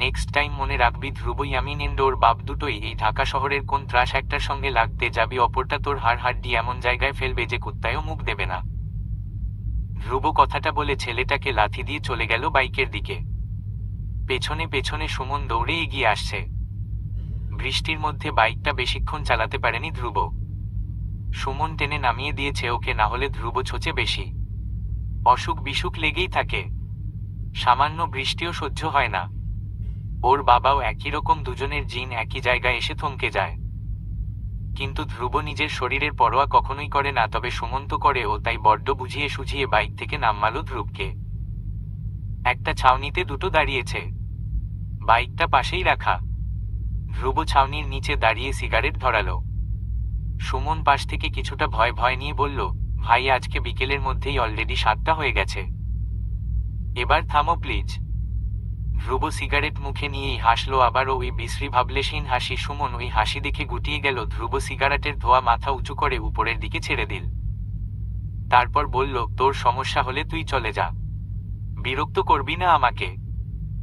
নেক্সট টাইম মনে রাখবি ধ্রুব, ইয়ামিন এন্ড ওর বাপ দুটোই এই ঢাকা শহরের কোন ত্রাস একটার সঙ্গে লাগতে যাবি, অপরটা তোর হাড় হাড্ডি এমন জায়গায় ফেলবে যে কুত্তায়ও মুখ দেবে না। ধ্রুব কথাটা বলে ছেলেটাকে লাথি দিয়ে চলে গেল বাইকের দিকে। পেছনে পেছনে সুমন দৌড়ে এগিয়ে আসছে। বৃষ্টির মধ্যে বাইকটা বেশিক্ষণ চালাতে পারেনি ধ্রুব। সুমন টেনে নামিয়ে দিয়েছে ওকে, না হলে ধ্রুব ছোচে বেশি। অসুখ বিসুখ লেগেই থাকে, সামান্য বৃষ্টিও সহ্য হয় না। ওর বাবাও একই রকম, দুজনের জিন একই জায়গায় এসে থমকে যায়। কিন্তু ধ্রুব নিজের শরীরের পরোয়া কখনোই করে না, তবে সুমন তো করে। ও তাই বড্ড বুঝিয়ে সুঝিয়ে বাইক থেকে নামালো ধ্রুবকে। একটা ছাউনিতে দুটো দাঁড়িয়েছে, বাইকটা পাশেই রাখা। ধ্রুব ছাউনির নিচে দাঁড়িয়ে সিগারেট ধরালো। সুমন পাশ থেকে কিছুটা ভয় ভয় নিয়ে বলল, ভাই আজকে বিকেলের মধ্যেই অলরেডি 7টা হয়ে গেছে, এবার থামো প্লিজ। ধ্রুব সিগারেট মুখে নিয়েই হাসলো, আবারও ওই বিশ্রী ভাবলেশহীন হাসি। সুমন ওই হাসি দেখে গুটিয়ে গেল। ধ্রুব সিগারেটের ধোয়া মাথা উঁচু করে উপরের দিকে ছেড়ে দিল। তারপর বলল, তোর সমস্যা হলে তুই চলে যা, বিরক্ত করবি না আমাকে।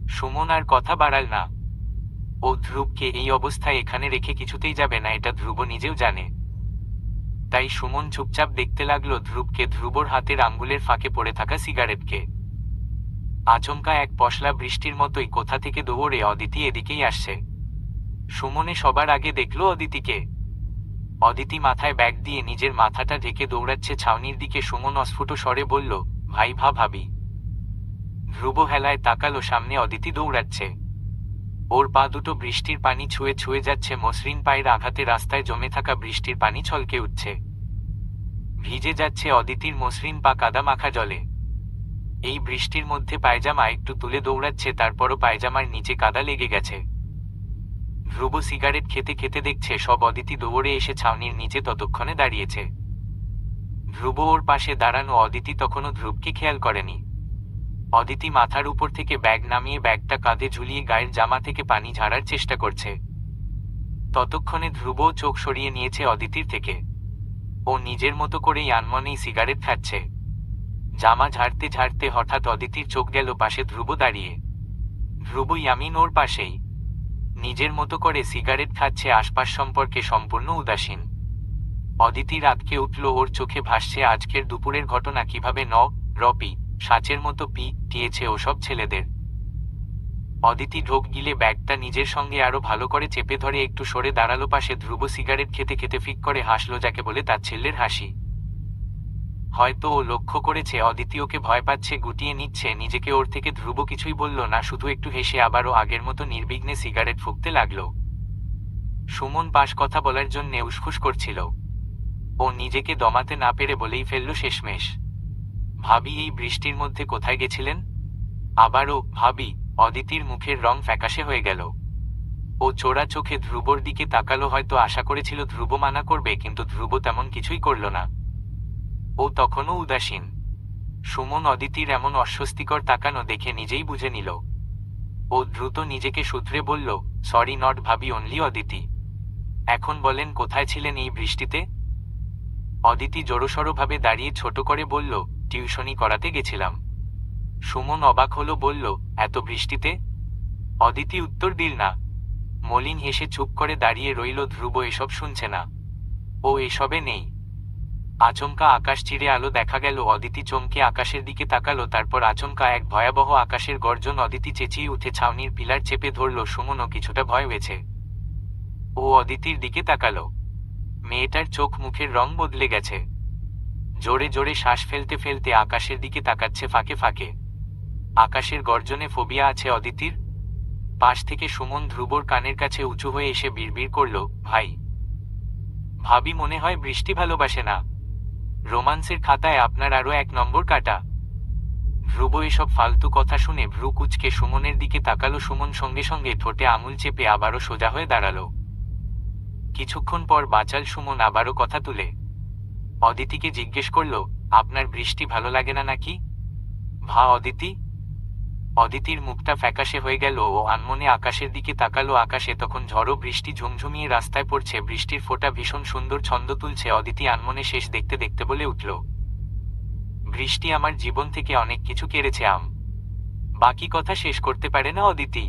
সুমন আর কথা বাড়াল না। ও ধ্রুবকে এই অবস্থায় এখানে রেখে কিছুতেই যাবে না, এটা ধ্রুব নিজেও জানে। তাই সুমন চুপচাপ দেখতে লাগলো ধ্রুবকে, ধ্রুবর হাতের আঙ্গুলের ফাঁকে পড়ে থাকা সিগারেটকে। আচমকা এক পশলা বৃষ্টির মতোই কোথা থেকে দৌড়ে অদিতি এদিকেই আসছে। সুমনে সবার আগে দেখল অদিতিকে। অদিতি মাথায় ব্যাগ দিয়ে নিজের মাথাটা ঢেকে দৌড়াচ্ছে ছাউনির দিকে। সুমন অস্ফুট স্বরে বলল, ভাই ভাবি। ধ্রুব হেলায় তাকালো, সামনে অদিতি দৌড়াচ্ছে। ওর পা দুটো বৃষ্টির পানি ছুঁয়ে ছুঁয়ে যাচ্ছে। মসৃণ পায়ের আঘাতে রাস্তায় জমে থাকা বৃষ্টির পানি ছলকে উঠছে। ভিজে যাচ্ছে অদিতির মসৃণ পা কাদা মাখা জলে। এই বৃষ্টির মধ্যে পায়জামা একটু তুলে দৌড়াচ্ছে, তারপরও পায়জামার নিচে কাদা লেগে গেছে। ধ্রুব সিগারেট খেতে খেতে দেখছে সব অদিতি দৌড়ে এসে ছাউনির নিচে ততক্ষণে দাঁড়িয়েছে। ধ্রুব ওর পাশে দাঁড়ানো, অদিতি তখনও ধ্রুবকে খেয়াল করেনি। অদিতি মাথার উপর থেকে ব্যাগ নামিয়ে ব্যাগটা কাঁধে ঝুলিয়ে গায়ের জামা থেকে পানি ঝাড়ার চেষ্টা করছে। ততক্ষণে ধ্রুবও চোখ সরিয়ে নিয়েছে অদিতির থেকে। ও নিজের মতো করেই আনমনেই সিগারেট খাচ্ছে। জামা ঝাড়তে ঝাড়তে হঠাৎ অদিতির চোখ গেল পাশে ধ্রুব দাঁড়িয়ে। ধ্রুব ইয়ামিন ওর পাশেই নিজের মতো করে সিগারেট খাচ্ছে, আশপাশ সম্পর্কে সম্পূর্ণ উদাসীন। অদিতির আঁতকে উঠল, ওর চোখে ভাসছে আজকের দুপুরের ঘটনা, কিভাবে রপি সাচের মতো টিয়েছে ওসব ছেলেদের। অদিতি ঢোক গিলে ব্যাগটা নিজের সঙ্গে আরো ভালো করে চেপে ধরে একটু সরে দাঁড়ালো পাশে। ধ্রুব সিগারেট খেতে খেতে ফিক করে হাসলো, যাকে বলে তাচ্ছিল্যের হাসি। হয়তো ও লক্ষ্য করেছে অদিতি ওকে ভয় পাচ্ছে, গুটিয়ে নিচ্ছে নিজেকে ওর থেকে। ধ্রুব কিছুই বলল না, শুধু একটু হেসে আবারও আগের মতো নির্বিঘ্নে সিগারেট ফুঁকতে লাগলো। সুমন পাশ কথা বলার জন্যে উসখুস করছিল। ও নিজেকে দমাতে না পেরে বলেই ফেলল শেষমেশ, ভাবি এই বৃষ্টির মধ্যে কোথায় গেছিলেন? আবারও ভাবি। অদিতির মুখের রং ফ্যাকাশে হয়ে গেল। ও চোরা চোখে ধ্রুবর দিকে তাকালো, হয়তো আশা করেছিল ধ্রুব মানা করবে, কিন্তু ধ্রুব তেমন কিছুই করল না। ও তখনও উদাসীন। সুমন অদিতির এমন অস্বস্তিকর তাকানো দেখে নিজেই বুঝে নিল। ও দ্রুত নিজেকে শুধরে বলল, সরি নট ভাবি, অনলি অদিতি। এখন বলেন কোথায় ছিলেন এই বৃষ্টিতে? অদিতি জোরসড়ভাবে দাঁড়িয়ে ছোট করে বলল, টিউশনি করাতে গেছিলাম। সুমন অবাক হলো, বলল, এত বৃষ্টিতে? অদিতি উত্তর দিল না। মলিন হেসে চুপ করে দাঁড়িয়ে রইল। ধ্রুব এসব শুনছে না, ও এসবে নেই। আচমকা আকাশ চিরে আলো দেখা গেল। অদিতি চমকে আকাশের দিকে তাকালো, তারপর আচমকা এক ভয়াবহ আকাশের গর্জন। অদিতি চেঁচিয়ে উঠে ছাউনির পিলার চেপে ধরল। সুমনও কিছুটা ভয় হয়েছে। ও অদিতির দিকে তাকালো। মেয়েটার চোখ মুখের রং বদলে গেছে। জোরে জোরে শ্বাস ফেলতে ফেলতে আকাশের দিকে তাকাচ্ছে ফাঁকে ফাঁকে। আকাশের গর্জনে ফোবিয়া আছে অদিতির। পাশ থেকে সুমন ধ্রুবর কানের কাছে উঁচু হয়ে এসে বিড়বিড় করল, ভাই ভাবি মনে হয় বৃষ্টি ভালোবাসে না। রোমান্সের খাতায় আপনার আরো 1 নম্বর কাটা। ধ্রুব এসব ফালতু কথা শুনে ভ্রু কুঁচকে সুমনের দিকে তাকালো। সুমন সঙ্গে সঙ্গে ঠোঁটে আঙুল চেপে আবারও সোজা হয়ে দাঁড়ালো। কিছুক্ষণ পর বাচাল সুমন আবারও কথা তুলে অদিতিকে জিজ্ঞেস করল, আপনার বৃষ্টি ভালো লাগে না নাকি? অদিতি। অদিতির মুখটা ফ্যাকাশে হয়ে গেল ও আনমনে আকাশের দিকে তাকালো। আকাশে তখন ঝড়ো বৃষ্টি ঝুমঝুমিয়ে রাস্তায় পড়ছে। বৃষ্টির ফোঁটা ভীষণ সুন্দর ছন্দ তুলছে। অদিতি আনমনে শেষ দেখতে দেখতে বলে উঠল, বৃষ্টি আমার জীবন থেকে অনেক কিছু কেড়েছে। বাকি কথা শেষ করতে পারে না অদিতি।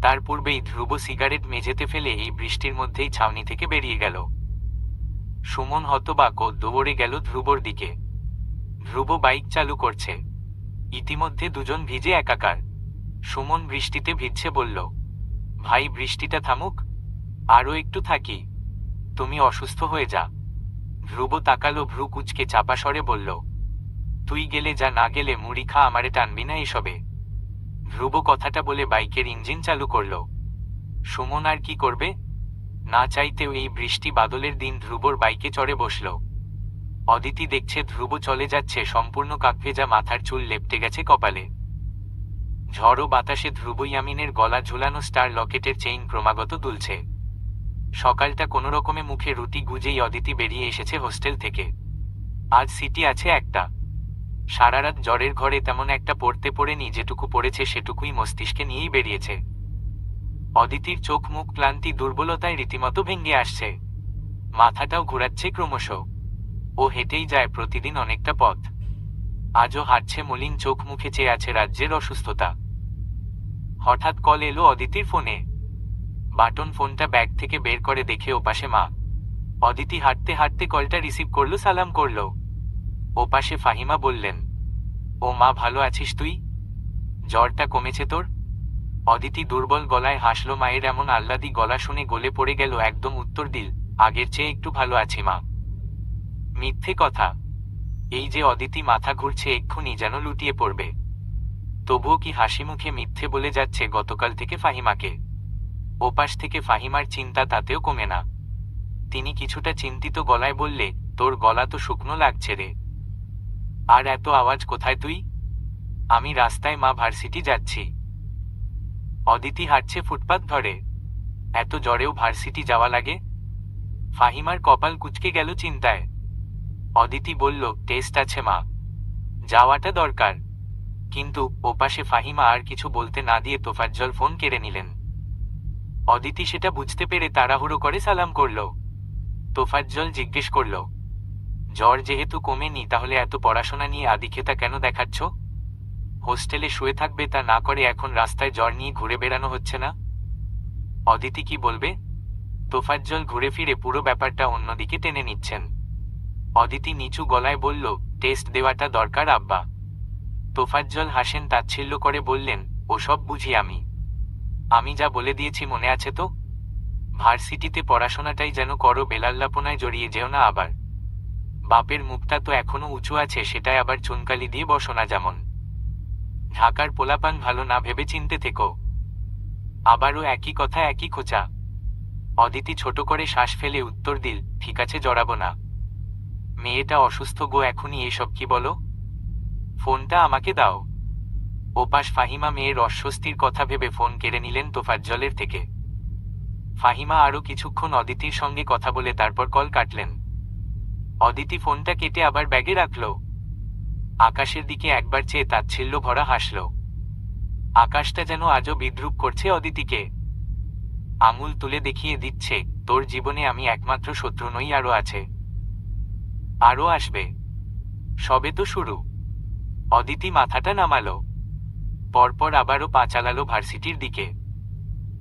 তার পূর্বেই ধ্রুব সিগারেট মেঝেতে ফেলে এই বৃষ্টির মধ্যেই ছাউনি থেকে বেরিয়ে গেল। সুমন হতবাক ও দৌড়ে গেল ধ্রুবর দিকে। ধ্রুব বাইক চালু করছে। ইতিমধ্যে দুজন ভিজে একাকার। সুমন বৃষ্টিতে ভিজছে বলল, ভাই বৃষ্টিটা থামুক, আরও একটু থাকি, তুমি অসুস্থ হয়ে যা। ধ্রুব তাকালো, ভ্রু কুঁচকে চাপা স্বরে বলল, তুই গেলে যা, না গেলে মুড়ি খা, আমারে টানবি না এসবে। ধ্রুব কথাটা বলে বাইকের ইঞ্জিন চালু করল। সুমন আর কি করবে? না চাইতেও এই বৃষ্টি বাদলের দিন ধ্রুবর বাইকে চড়ে বসল। অদিতি দেখছে ধ্রুব চলে যাচ্ছে, সম্পূর্ণ কাকভেজা, মাথার চুল লেপ্টে গেছে কপালে। ঝড়ো বাতাসে ধ্রুব ইয়ামিনের গলা ঝুলানো স্টার লকেটের চেইন ক্রমাগত দুলছে। সকালটা কোনোরকমে মুখে রুটি গুজেই অদিতি বেরিয়ে এসেছে হোস্টেল থেকে। আজ সিটি আছে একটা। সারারাত জ্বরের ঘরে তেমন একটা পড়তে পড়েনি, যেটুকু পড়েছে সেটুকুই মস্তিষ্কে নিয়েই বেরিয়েছে। অদিতির চোখ মুখ ক্লান্তি দুর্বলতায় রীতিমতো ভেঙে আসছে। মাথাটাও ঘুরাচ্ছে ক্রমশ। ও হেঁটেই যায় প্রতিদিন অনেকটা পথ। আজও হাঁটছে, মলিন চোখ মুখে চেয়ে আছে রাজ্যের অসুস্থতা। হঠাৎ কল এলো অদিতির ফোনে। বাটন ফোনটা ব্যাগ থেকে বের করে দেখে ওপাশে মা। অদিতি হাঁটতে হাঁটতে কলটা রিসিভ করলো, সালাম করল। ওপাশে ফাহিমা বললেন, ও মা, ভালো আছিস তুই? জ্বরটা কমেছে তোর? অদিতি দুর্বল গলায় হাসল। মায়ের এমন আহ্লাদি গলা শুনে গলে পড়ে গেল। একদম উত্তর দিল, আগের চেয়ে একটু ভালো আছি মা। মিথ্যে কথা। এই যে অদিতি মাথা ঘুরছে, এক্ষুনি যেন লুটিয়ে পড়বে। তবুও কি হাসি মুখে মিথ্যে বলে যাচ্ছে গতকাল থেকে ফাহিমাকে। ওপাশ থেকে ফাহিমার চিন্তা তাতেও কমে না। তিনি কিছুটা চিন্তিত গলায় বললে, তোর গলা তো শুকনো লাগছে রে। আর এত আওয়াজ কোথায় তুই? আমি রাস্তায় মা, ভার্সিটি যাচ্ছি। অদিতি হাঁটছে ফুটপাত ধরে। এত জ্বরেও ভার্সিটি যাওয়া লাগে? ফাহিমার কপাল কুঁচকে গেল চিন্তায়। অদিতি বলল, টেস্ট আছে মা, যাওয়াটা দরকার। কিন্তু ওপাশে ফাহিমা আর কিছু বলতে না দিয়ে তোফাজ্জল ফোন কেড়ে নিলেন। অদিতি সেটা বুঝতে পেরে তাড়াহুড়ো করে সালাম করল। তোফাজ্জল জিজ্ঞেস করল, জ্বর যেহেতু কমেনি, তাহলে এত পড়াশোনা নিয়ে আদিক্ষেতা কেন দেখাচ্ছ? হোস্টেলে শুয়ে থাকবে তা না করে এখন রাস্তায় জ্বর নিয়ে ঘুরে বেড়ানো হচ্ছে না? অদিতি কি বলবে? তোফাজ্জল ঘুরে ফিরে পুরো ব্যাপারটা অন্যদিকে টেনে নিচ্ছেন। অদিতি নিচু গলায় বলল, টেস্ট দেওয়াটা দরকার আব্বা। তোফাজ্জল হাসেন, তাচ্ছিল্য করে বললেন, ওসব বুঝি আমি। আমি যা বলে দিয়েছি মনে আছে তো? ভার্সিটিতে পড়াশোনাটাই যেন করো, বেলাল্লাপনায় জড়িয়ে যেও না আবার। বাপের মুখটা তো এখনো উঁচু আছে, সেটাই আবার চুনকালি দিয়ে বসো না যেমন। ঢাকার পোলাপান ভালো না ভেবে চিনতে থেকো। আবারও একই কথা, একই খোঁচা। অদিতি ছোট করে শ্বাস ফেলে উত্তর দিল, ঠিক আছে, জড়াবো না। মেয়েটা অসুস্থ গো, এখনই এসব কি বলো? ফোনটা আমাকে দাও। ওপাশ ফাহিমা মেয়ের অস্বস্তির কথা ভেবে ফোন কেড়ে নিলেন তোফাজ্জলের থেকে। ফাহিমা আরও কিছুক্ষণ অদিতির সঙ্গে কথা বলে তারপর কল কাটলেন। অদিতি ফোনটা কেটে আবার ব্যাগে রাখল। আকাশের দিকে একবার চেয়ে তাচ্ছিল্য ভরা হাসল। আকাশটা যেন আজও বিদ্রুপ করছে অদিতিকে। আঙুল তুলে দেখিয়ে দিচ্ছে, তোর জীবনে আমি একমাত্র শত্রু নই, আরও আছে, আরও আসবে, সবে তো শুরু। অদিতি মাথাটা নামালো। পরপর আবারও পা চালালো ভার্সিটির দিকে।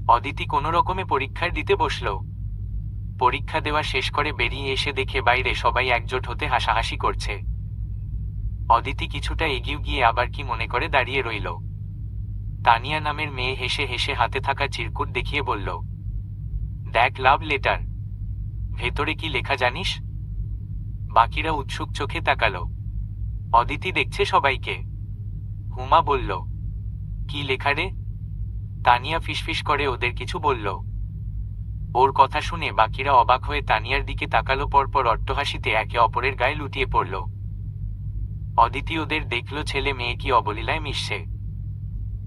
অদিতি কোনো রকমে পরীক্ষার দিতে বসল। পরীক্ষা দেওয়া শেষ করে বেরিয়ে এসে দেখে বাইরে সবাই একজোট হতে হাসাহাসি করছে। অদিতি কিছুটা এগিয়ে গিয়ে আবার কি মনে করে দাঁড়িয়ে রইল। তানিয়া নামের মেয়ে হেসে হেসে হাতে থাকা চিরকুট দেখিয়ে বলল, দেখ লাভ লেটার, ভেতরে কি লেখা জানিস? বাকিরা উৎসুক চোখে তাকালো। অদিতি দেখছে সবাইকে। হুমা বলল, কি লেখা রে? তানিয়া ফিসফিস করে ওদের কিছু বলল। ওর কথা শুনে বাকিরা অবাক হয়ে তানিয়ার দিকে তাকালো, পরপর অট্টহাসিতে একে অপরের গায়ে লুটিয়ে পড়ল। অদিতি ওদের দেখল ছেলে মেয়ে কি অবলীলায় মিশছে,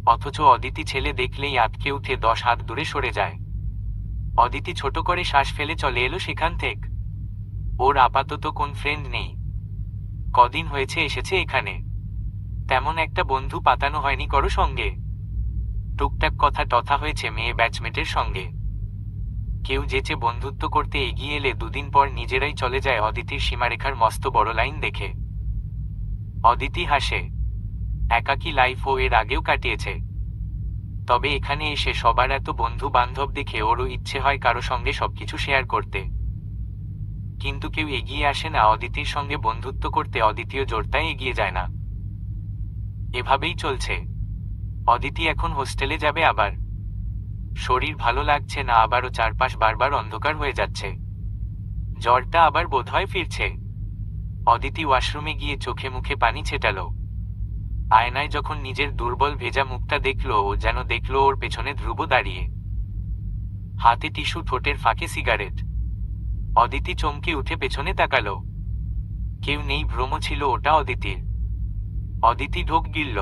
অথচ অদিতি ছেলে দেখলেই আটকে উঠে 10 হাত দূরে সরে যায়। অদিতি ছোট করে শ্বাস ফেলে চলে এলো সেখান থেকে। ওর আপাতত কোন ফ্রেন্ড নেই, কদিন হয়েছে এসেছে এখানে, তেমন একটা বন্ধু পাতানো হয়নি কারো সঙ্গে। টুকটাক কথা টথা হয়েছে মেয়ে ব্যাচমেটের সঙ্গে। কেউ যেচে বন্ধুত্ব করতে এগিয়ে এলে দুদিন পর নিজেরাই চলে যায় অদিতির সীমারেখার মস্ত বড় লাইন দেখে। অদিতি হাসে, একাকী লাইফ ও এর আগেও কাটিয়েছে, তবে এখানে এসে সবার এত বন্ধু বান্ধব দেখে ওরও ইচ্ছে হয় কারো সঙ্গে সবকিছু শেয়ার করতে। কিন্তু কেউ এগিয়ে আসে না অদিতির সঙ্গে বন্ধুত্ব করতে, অদিতিও জোরটায় এগিয়ে যায় না। এভাবেই চলছে। অদিতি এখন হোস্টেলে যাবে আবার। শরীর ভালো লাগছে না, আবারও চারপাশ বারবার অন্ধকার হয়ে যাচ্ছে, জ্বরটা আবার বোধহয় ফিরছে। অদিতি ওয়াশরুমে গিয়ে চোখে মুখে পানি ছেটালো। আয়নায় যখন নিজের দুর্বল ভেজা মুখটা দেখল, ও যেন দেখল ওর পেছনে ধ্রুব দাঁড়িয়ে, হাতে টিস্যু, ঠোঁটের ফাঁকে সিগারেট। অদিতি চমকে উঠে পেছনে তাকালো। কেউ নেই, ভ্রম ছিল ওটা অদিতির। অদিতি ঢোক গিলল,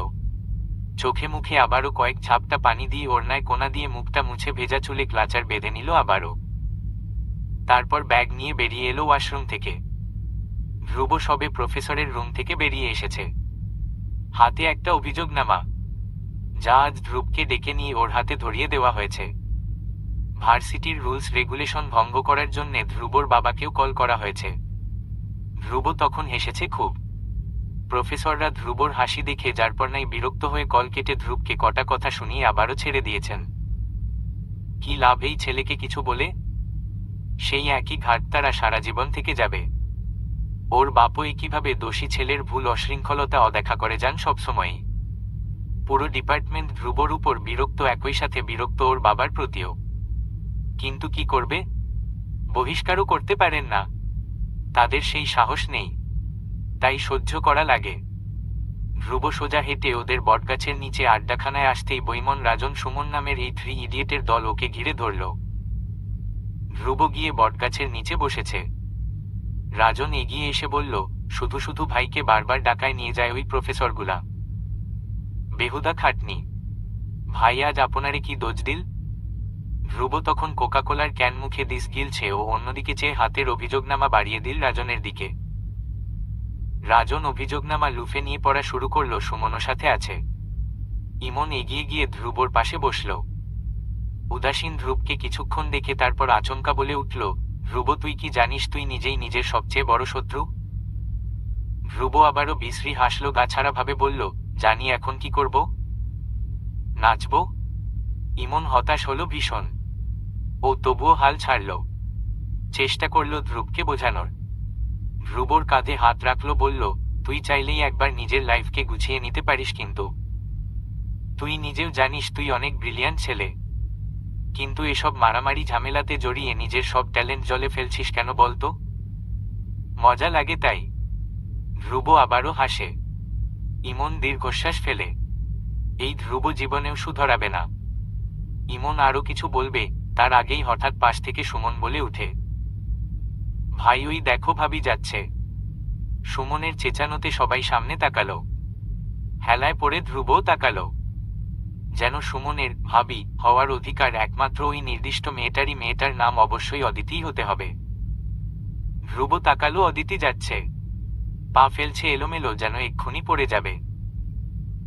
চোখে মুখে আবারও কয়েক ঝাপটা পানি দিয়ে ওড়নায় কোনা দিয়ে মুখটা মুছে ভেজা চুলে ক্লাচার বেঁধে নিল আবারও। তারপর ব্যাগ নিয়ে বেরিয়ে এলো ওয়াশরুম থেকে। ধ্রুব সবে প্রফেসরের রুম থেকে বেরিয়ে এসেছে, হাতে একটা অভিযোগনামা, যা আজ ধ্রুবকে ডেকে নিয়ে ওর হাতে ধরিয়ে দেওয়া হয়েছে। ভার্সিটির রুলস রেগুলেশন ভঙ্গ করার জন্যে ধ্রুবর বাবাকেও কল করা হয়েছে। ধ্রুব তখন হেসেছে খুব। প্রফেসররা ধ্রুবর হাসি দেখে যারপরনাই বিরক্ত হয়ে কল কেটে ধ্রুবকে কটা কথা শুনিয়ে আবারও ছেড়ে দিয়েছেন। কি লাভ এই ছেলেকে কিছু বলে? সেই একই ঘাট তারা সারা জীবন থেকে যাবে। ওর বাপও কিভাবে দোষী ছেলের ভুল অশৃঙ্খলতা অদেখা করে যান সবসময়ই। পুরো ডিপার্টমেন্ট ধ্রুবর উপর বিরক্ত, একই সাথে বিরক্ত ওর বাবার প্রতিও। কিন্তু কি করবে? বহিষ্কারও করতে পারেন না, তাদের সেই সাহস নেই, তাই সহ্য করা লাগে। ধ্রুব সোজা হেঁটে ওদের বটগাছের নিচে আড্ডাখানায় আসতেই বৈমন, রাজন, সুমন নামের এই 3 ইডিয়েটের দল ওকে ঘিরে ধরল। ধ্রুব গিয়ে বটগাছের নিচে বসেছে। রাজন এগিয়ে এসে বলল, শুধু শুধু ভাইকে বারবার ডাকায় নিয়ে যায় ওই প্রফেসরগুলা, বেহুদা খাটনি। ভাই আজ আপনারে কি দোষ দিল? ধ্রুব তখন কোকাকোলার ক্যান মুখে দিস গিলছে ও অন্যদিকে চেয়ে হাতের অভিযোগনামা বাড়িয়ে দিল রাজনের দিকে। রাজন অভিযোগনামা লুফে নিয়ে পড়া শুরু করল। সুমনও সাথে আছে। ইমন এগিয়ে গিয়ে ধ্রুবর পাশে বসল। উদাসীন ধ্রুবকে কিছুক্ষণ দেখে তারপর আচমকা বলে উঠল, ধ্রুব তুই কি জানিস তুই নিজেই নিজের সবচেয়ে বড় শত্রু? ধ্রুব আবারও বিশ্রী হাসল, গাছাড়া ভাবে বলল, জানি, এখন কি করব? নাচব? ইমন হতাশ হলো ভীষণ। ও তবুও হাল ছাড়ল, চেষ্টা করল ধ্রুবকে বোঝানোর। ধ্রুবর কাঁধে হাত রাখল, বলল, তুই চাইলেই একবার নিজের লাইফকে গুছিয়ে নিতে পারিস, কিন্তু তুই নিজেও জানিস তুই অনেক ব্রিলিয়ান্ট ছেলে, কিন্তু এসব মারামারি ঝামেলাতে জড়িয়ে নিজের সব ট্যালেন্ট জলে ফেলছিস কেন বলতো? মজা লাগে তাই? ধ্রুব আবারও হাসে। ইমন দীর্ঘশ্বাস ফেলে। এই ধ্রুব জীবনেও শুধরাবে না। ইমন আরো কিছু বলবে, তার আগেই হঠাৎ পাশ থেকে সুমন বলে উঠে, ভাই ওই দেখো ভাবি যাচ্ছে। সুমনের চেঁচানোতে সবাই সামনে তাকালো। হেলায় পড়ে ধ্রুবও তাকালো। যেন সুমনের ভাবি হওয়ার অধিকার একমাত্র ওই নির্দিষ্ট মেয়েটারই। মেয়েটার নাম অবশ্যই অদিতিই হতে হবে। ধ্রুব তাকালো, অদিতি যাচ্ছে, পা ফেলছে এলোমেলো, যেন এক্ষুনি পড়ে যাবে।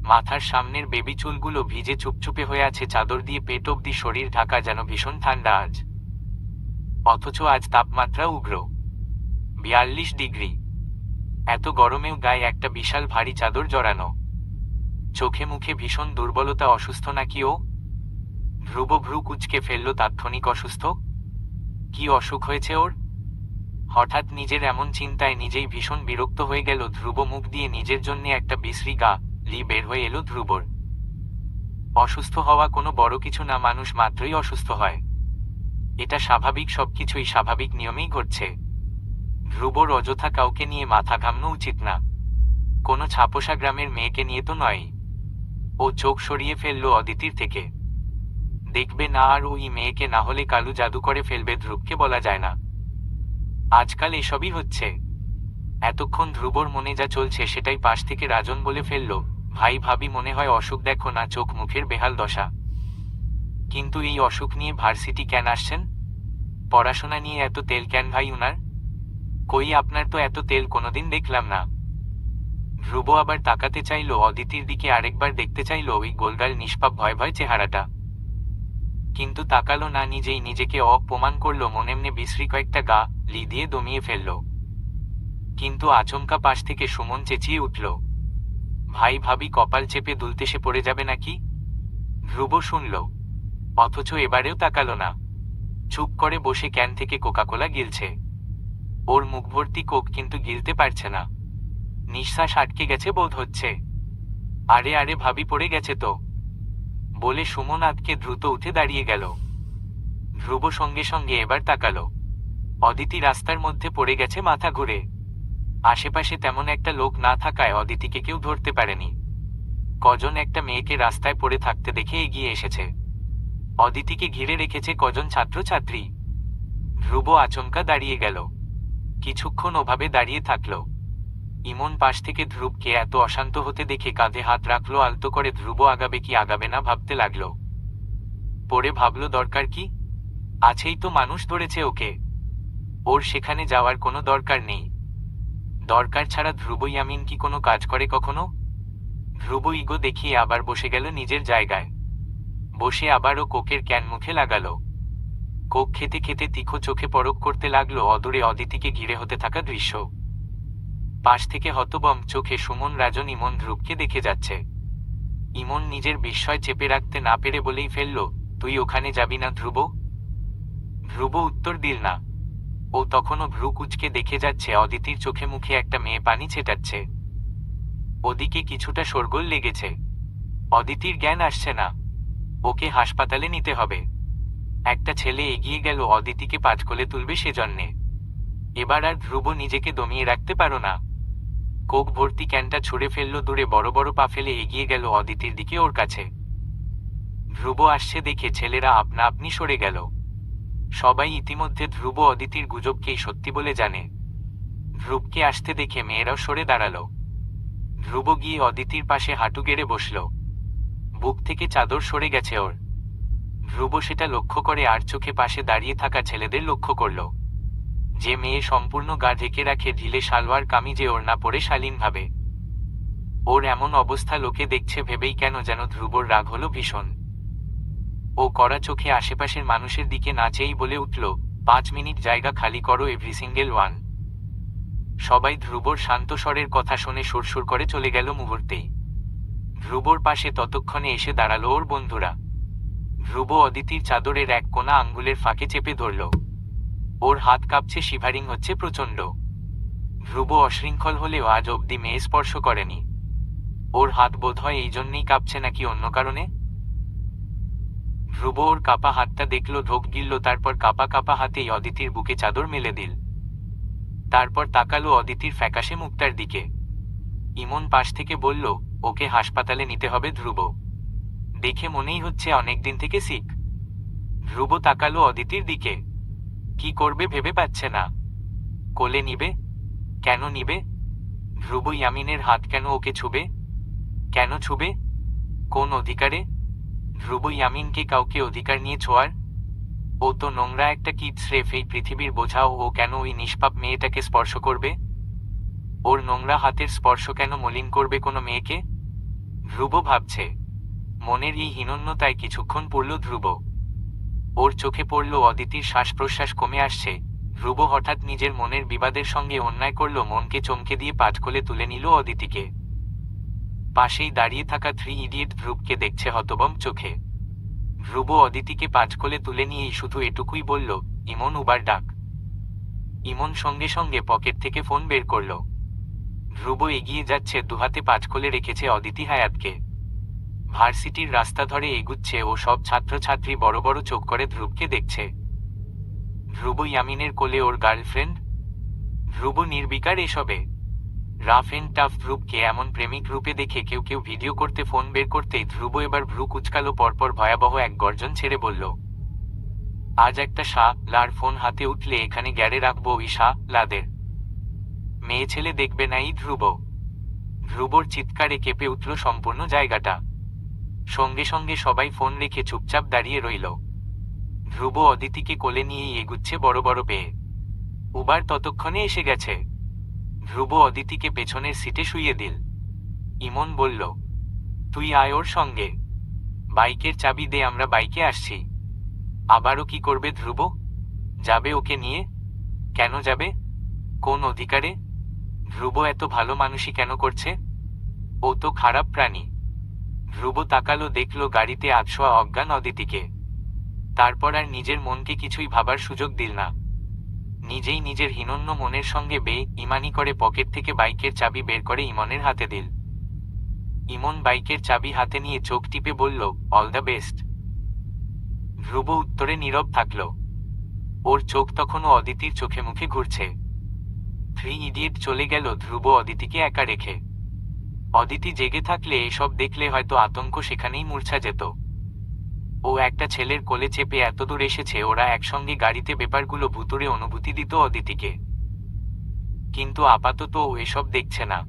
মাথার সামনের বেবি চুলগুলো ভিজে চুপচুপে হয়ে আছে, চাদর দিয়ে পেট অব্দি শরীর ঢাকা, যেন ভীষণ ঠান্ডা আজ। অথচ আজ তাপমাত্রা উগ্র, 42 ডিগ্রি। এত গরমেও গায়ে একটা বিশাল ভারী চাদর জড়ানো। চোখে মুখে ভীষণ দুর্বলতা। অসুস্থ নাকি ও? ধ্রুব ভ্রু কুঁচকে ফেলল। তাৎক্ষণিক অসুস্থ? কি অসুখ হয়েছে ওর? হঠাৎ নিজের এমন চিন্তায় নিজেই ভীষণ বিরক্ত হয়ে গেল ধ্রুব। মুখ দিয়ে নিজের জন্য একটা বিশ্রী গা লি বের হয়ে এলো ধ্রুবর। অসুস্থ হওয়া কোনো বড় কিছু না, মানুষ মাত্রই অসুস্থ হয়, এটা স্বাভাবিক, সবকিছুই স্বাভাবিক নিয়মেই ঘটছে। ধ্রুবর অযথা কাউকে নিয়ে মাথা ঘামানো উচিত না, কোনো ছাপোষা গ্রামের মেয়েকে নিয়ে তো নয়। ও চোখ সরিয়ে ফেলল অদিতির থেকে। দেখবে না আর ওই মেয়েকে না হলে কালু জাদু করে ফেলবে। ধ্রুবকে বলা যায় না। আজকাল এসবই হচ্ছে। এতক্ষণ ধ্রুবর মনে যা চলছে সেটাই পাশ থেকে রাজন বলে ফেলল, ভাই ভাবি মনে হয় অসুখ, দেখো না চোখ মুখের বেহাল দশা। কিন্তু এই অসুখ নিয়ে ভার্সিটি কেন আসছেন? পড়াশোনা নিয়ে এত তেল কেন ভাই উনার? কই আপনার তো এত তেল কোনোদিন দেখলাম না। ধ্রুব আবার তাকাতে চাইল অদিতির দিকে, আরেকবার দেখতে চাইল ওই গোলগাল নিষ্পাপ ভয় ভয় চেহারাটা, কিন্তু তাকালো না। নিজেই নিজেকে অপমান করলো, মনেমনে বিশ্রী কয়েকটা গা লি দিয়ে দমিয়ে ফেলল। কিন্তু আচমকা পাশ থেকে সুমন চেঁচিয়ে উঠল, ভাই ভাবি কপাল চেপে দুলতে সে পড়ে যাবে নাকি? ধ্রুব শুনল, অথচ এবারেও তাকালো না। চুপ করে বসে ক্যান থেকে কোকাকোলা গিলছে। ওর মুখ ভর্তি কোক, কিন্তু গিলতে পারছে না। নিঃশ্বাস আটকে গেছে বোধ হচ্ছে। আরে আরে ভাবি পড়ে গেছে তো, বলে সুমন আতকে দ্রুত উঠে দাঁড়িয়ে গেল। ধ্রুব সঙ্গে সঙ্গে এবার তাকালো। অদিতি রাস্তার মধ্যে পড়ে গেছে মাথা ঘুরে। আশেপাশে তেমন একটা লোক না থাকায় অদিতিকে কেউ ধরতে পারেনি। কজন একটা মেয়েকে রাস্তায় পড়ে থাকতে দেখে এগিয়ে এসেছে। অদিতিকে ঘিরে রেখেছে কজন ছাত্রছাত্রী। ধ্রুব আচমকা দাঁড়িয়ে গেল। কিছুক্ষণ ওভাবে দাঁড়িয়ে থাকল। ইমন পাশ থেকে ধ্রুবকে এত অশান্ত হতে দেখে কাঁধে হাত রাখলো আলতো করে। ধ্রুব আগাবে কি আগাবে না ভাবতে লাগল। পরে ভাবল দরকার কি, আছেই তো, মানুষ ধরেছে ওকে, ওর সেখানে যাওয়ার কোনো দরকার নেই। দরকার ছাড়া ধ্রুব ইয়ামিন কি কোনো কাজ করে কখনো? ধ্রুব ইগো দেখিয়ে আবার বসে গেল নিজের জায়গায়। বসে আবারও কোকের ক্যান মুখে লাগালো। কোক খেতে খেতে তীক্ষ্ণ চোখে পরখ করতে লাগলো অদূরে অদিতিকে ঘিরে হতে থাকা দৃশ্য। পাশ থেকে হতবম চোখে সুমন, রাজন, ইমন ধ্রুবকে দেখে যাচ্ছে। ইমন নিজের বিস্ময় চেপে রাখতে না পেরে বলেই ফেলল, তুই ওখানে যাবি না ধ্রুব? ধ্রুব উত্তর দিল না। ও তখনও ভ্রু কুঁচকে দেখে যাচ্ছে অদিতির চোখে মুখে একটা মেয়ে পানি ছেটাচ্ছে। ওদিকে কিছুটা শোরগোল লেগেছে। অদিতির জ্ঞান আসছে না, ওকে হাসপাতালে নিতে হবে। একটা ছেলে এগিয়ে গেল অদিতিকে পাঁচকোলে তুলবে সেজন্যে। এবার আর ধ্রুব নিজেকে দমিয়ে রাখতে পারো না। কোক ভর্তি ক্যানটা ছুঁড়ে ফেলল দূরে, বড় বড় পা ফেলে এগিয়ে গেল অদিতির দিকে, ওর কাছে। ধ্রুব আসছে দেখে ছেলেরা আপনা আপনি সরে গেল। সবাই ইতিমধ্যে ধ্রুব অদিতির গুজবকেই সত্যি বলে জানে। ধ্রুবকে আসতে দেখে মেয়েরাও সরে দাঁড়ালো। ধ্রুব গিয়ে অদিতির পাশে হাঁটু গেড়ে বসল। বুক থেকে চাদর সরে গেছে ওর। ধ্রুব সেটা লক্ষ্য করে আর চোখে পাশে দাঁড়িয়ে থাকা ছেলেদের লক্ষ্য করল। যে মেয়ে সম্পূর্ণ গা ঢেকে রাখে ঢিলে সালোয়ার কামিজে, ওর না পড়ে শালীনভাবে। ওর এমন অবস্থা লোকে দেখছে ভেবেই কেন যেন ধ্রুবর রাগ হলো ভীষণ। ও কড়া চোখে আশেপাশের মানুষের দিকে না চেয়েই বলে উঠল, 5 মিনিট জায়গা খালি করো, এভরি সিঙ্গেল ওয়ান। সবাই ধ্রুবর শান্ত স্বরের কথা শুনে সুরসুর করে চলে গেল মুহূর্তেই। ধ্রুবর পাশে ততক্ষণে এসে দাঁড়ালো ওর বন্ধুরা। ধ্রুব অদিতির চাদরের এক কোণা আঙ্গুলের ফাঁকে চেপে ধরল। ওর হাত কাঁপছে, শিভারিং হচ্ছে প্রচণ্ড। ধ্রুব অশৃঙ্খল হলেও আজ অবধি মেয়ে স্পর্শ করেনি। ওর হাত বোধহয় এই জন্যেই কাঁপছে, নাকি অন্য কারণে? ধ্রুব ওর কাপা হাতটা দেখল, ঢোক গিলল, তারপর কাপা কাপা হাতেই অদিতির বুকে চাদর মেলে দিল। তারপর তাকালো অদিতির ফ্যাকাশে মুখটার দিকে। ইমন পাশ থেকে বলল, ওকে হাসপাতালে নিতে হবে ধ্রুব, দেখে মনেই হচ্ছে অনেকদিন থেকে সিক। ধ্রুব তাকালো অদিতির দিকে। কি করবে ভেবে পাচ্ছে না। কোলে নিবে? কেন নিবে? ধ্রুব ইয়ামিনের হাত কেন ওকে ছুবে? কেন ছুবে? কোন অধিকারে? ধ্রুব ইয়ামিনকে কাউকে অধিকার নিয়ে ছোঁয়ার? ও তো নোংরা একটা কিডস্রেফ, এই পৃথিবীর বোঝাও। ও কেন ওই নিষ্পাপ মেয়েটাকে স্পর্শ করবে? ওর নোংরা হাতের স্পর্শ কেন মলিন করবে কোনো মেয়েকে? ধ্রুব ভাবছে। মনের এই হীনন্যতায় কিছুক্ষণ পড়ল ধ্রুব। ওর চোখে পড়ল অদিতির শ্বাস প্রশ্বাস কমে আসছে। ধ্রুব হঠাৎ নিজের মনের বিবাদের সঙ্গে অন্যায় করল, মনকে চমকে দিয়ে পাঁচকোলে তুলে নিল অদিতিকে। পাশেই দাঁড়িয়ে থাকা 3 ইডিয়েট ধ্রুবকে দেখছে হতবম চোখে। ধ্রুব অদিতিকে পাঁচকোলে তুলে নিয়েই শুধু এটুকুই বলল, ইমন, উবার ডাক। ইমন সঙ্গে সঙ্গে পকেট থেকে ফোন বের করল। ধ্রুব এগিয়ে যাচ্ছে, দুহাতে পাঁচকোলে রেখেছে অদিতি হায়াতকে। ভার্সিটির রাস্তা ধরে এগুচ্ছে ও সব ছাত্রছাত্রী বড় বড় চোখ করে ধ্রুবকে দেখছে। ধ্রুব ইয়ামিনের কোলে ওর গার্লফ্রেন্ড। ধ্রুব নির্বিকার এসবে। রাফ এন্ড টাফ ধ্রুবকে এমন প্রেমিক রূপে দেখে কেউ কেউ ভিডিও করতে ফোন বের করতেই ধ্রুব এবার ভ্রু কুচকালো, পরপর ভয়াবহ এক গর্জন ছেড়ে বলল, আজ একটা লার ফোন হাতে উঠলে এখানে গ্যারে রাখবো ওই লাদের মেয়ে ছেলে দেখবে না এই ধ্রুব। ধ্রুবর চিৎকারে কেঁপে উঠল সম্পূর্ণ জায়গাটা। সঙ্গে সঙ্গে সবাই ফোন রেখে চুপচাপ দাঁড়িয়ে রইল। ধ্রুব অদিতিকে কোলে নিয়েই এগুচ্ছে বড় বড় পেয়ে। উবার ততক্ষণে এসে গেছে। ধ্রুব অদিতিকে পেছনের সিটে শুইয়ে দিল। ইমন বলল, তুই আয় ওর সঙ্গে, বাইকের চাবি দে, আমরা বাইকে আসছি। আবারও কি করবে ধ্রুব? যাবে ওকে নিয়ে? কেন যাবে? কোন অধিকারে? ধ্রুব এত ভালো মানুষই কেন করছে? ও তো খারাপ প্রাণী। ধ্রুব তাকালো, দেখল গাড়িতে আধশোয়া অজ্ঞান অদিতিকে। তারপর আর নিজের মনকে কিছুই ভাবার সুযোগ দিল না। নিজেই নিজের হীনন্য মনের সঙ্গে ইমানি করে পকেট থেকে বাইকের চাবি বের করে ইমনের হাতে দিল। ইমন বাইকের চাবি হাতে নিয়ে চোখ টিপে বলল, অল দ্য বেস্ট। ধ্রুব উত্তরে নীরব থাকল। ওর চোখ তখনও অদিতির চোখে মুখে ঘুরছে। 3 ইডিয়েট চলে গেল ধ্রুব অদিতিকে একা রেখে। অদিতি জেগে থাকলে এসব দেখলে হয়তো আতঙ্ক সেখানেই মূর্ছা যেত। ও একটা ছেলের কোলে চেপে এতদূর এসেছে, ওরা একসঙ্গে গাড়িতে ব্যাপারগুলো ভুতুড়ে অনুভূতি দিত অদিতিকে। কিন্তু আপাতত ও এসব দেখছে না।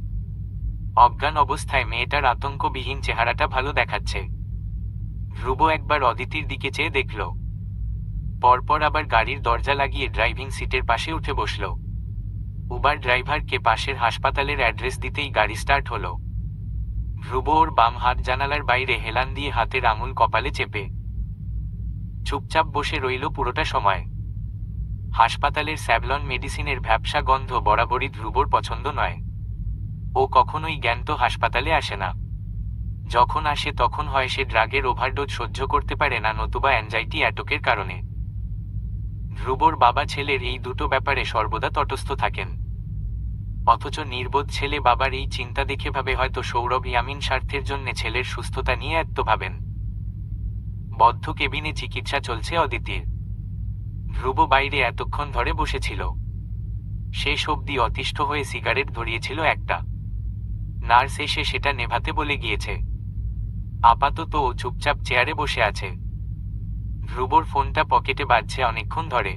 অজ্ঞান অবস্থায় মেয়েটার আতঙ্কবিহীন চেহারাটা ভালো দেখাচ্ছে। ধ্রুব একবার অদিতির দিকে চেয়ে দেখল, পরপর আবার গাড়ির দরজা লাগিয়ে ড্রাইভিং সিটের পাশে উঠে বসল। উবার ড্রাইভারকে পাশের হাসপাতালের অ্যাড্রেস দিতেই গাড়ি স্টার্ট হলো। ধ্রুব ওর বাম হাত জানালার বাইরে হেলান দিয়ে হাতের আঙুল কপালে চেপে চুপচাপ বসে রইল পুরোটা সময়। হাসপাতালের স্যাভলন মেডিসিনের ভ্যাপসা গন্ধ বরাবরই ধ্রুবর পছন্দ নয়। ও কখনোই জ্ঞান্ত হাসপাতালে আসে না। যখন আসে তখন হয় সে ড্রাগের ওভারডোজ সহ্য করতে পারে না, নতুবা অ্যাংজাইটি অ্যাটাকের কারণে। ধ্রুবর বাবা ছেলের এই দুটো ব্যাপারে সর্বদা তটস্থ থাকেন। অথচ নির্বোধ ছেলে বাবার এই চিন্তা দেখে ভাবে হয়তো সৌরভ ইয়ামিন স্বার্থের জন্যে ছেলের সুস্থতা নিয়ে এত ভাবেন। বদ্ধ কেবিনে চিকিৎসা চলছে অদিতির। ধ্রুব বাইরে এতক্ষণ ধরে বসেছিল। শেষ অবধি অতিষ্ঠ হয়ে সিগারেট ধরিয়েছিল একটা। নার্স এসে সেটা নেভাতে বলে গিয়েছে। আপাতত ও চুপচাপ চেয়ারে বসে আছে। ধ্রুবর ফোনটা পকেটে বাজছে অনেকক্ষণ ধরে।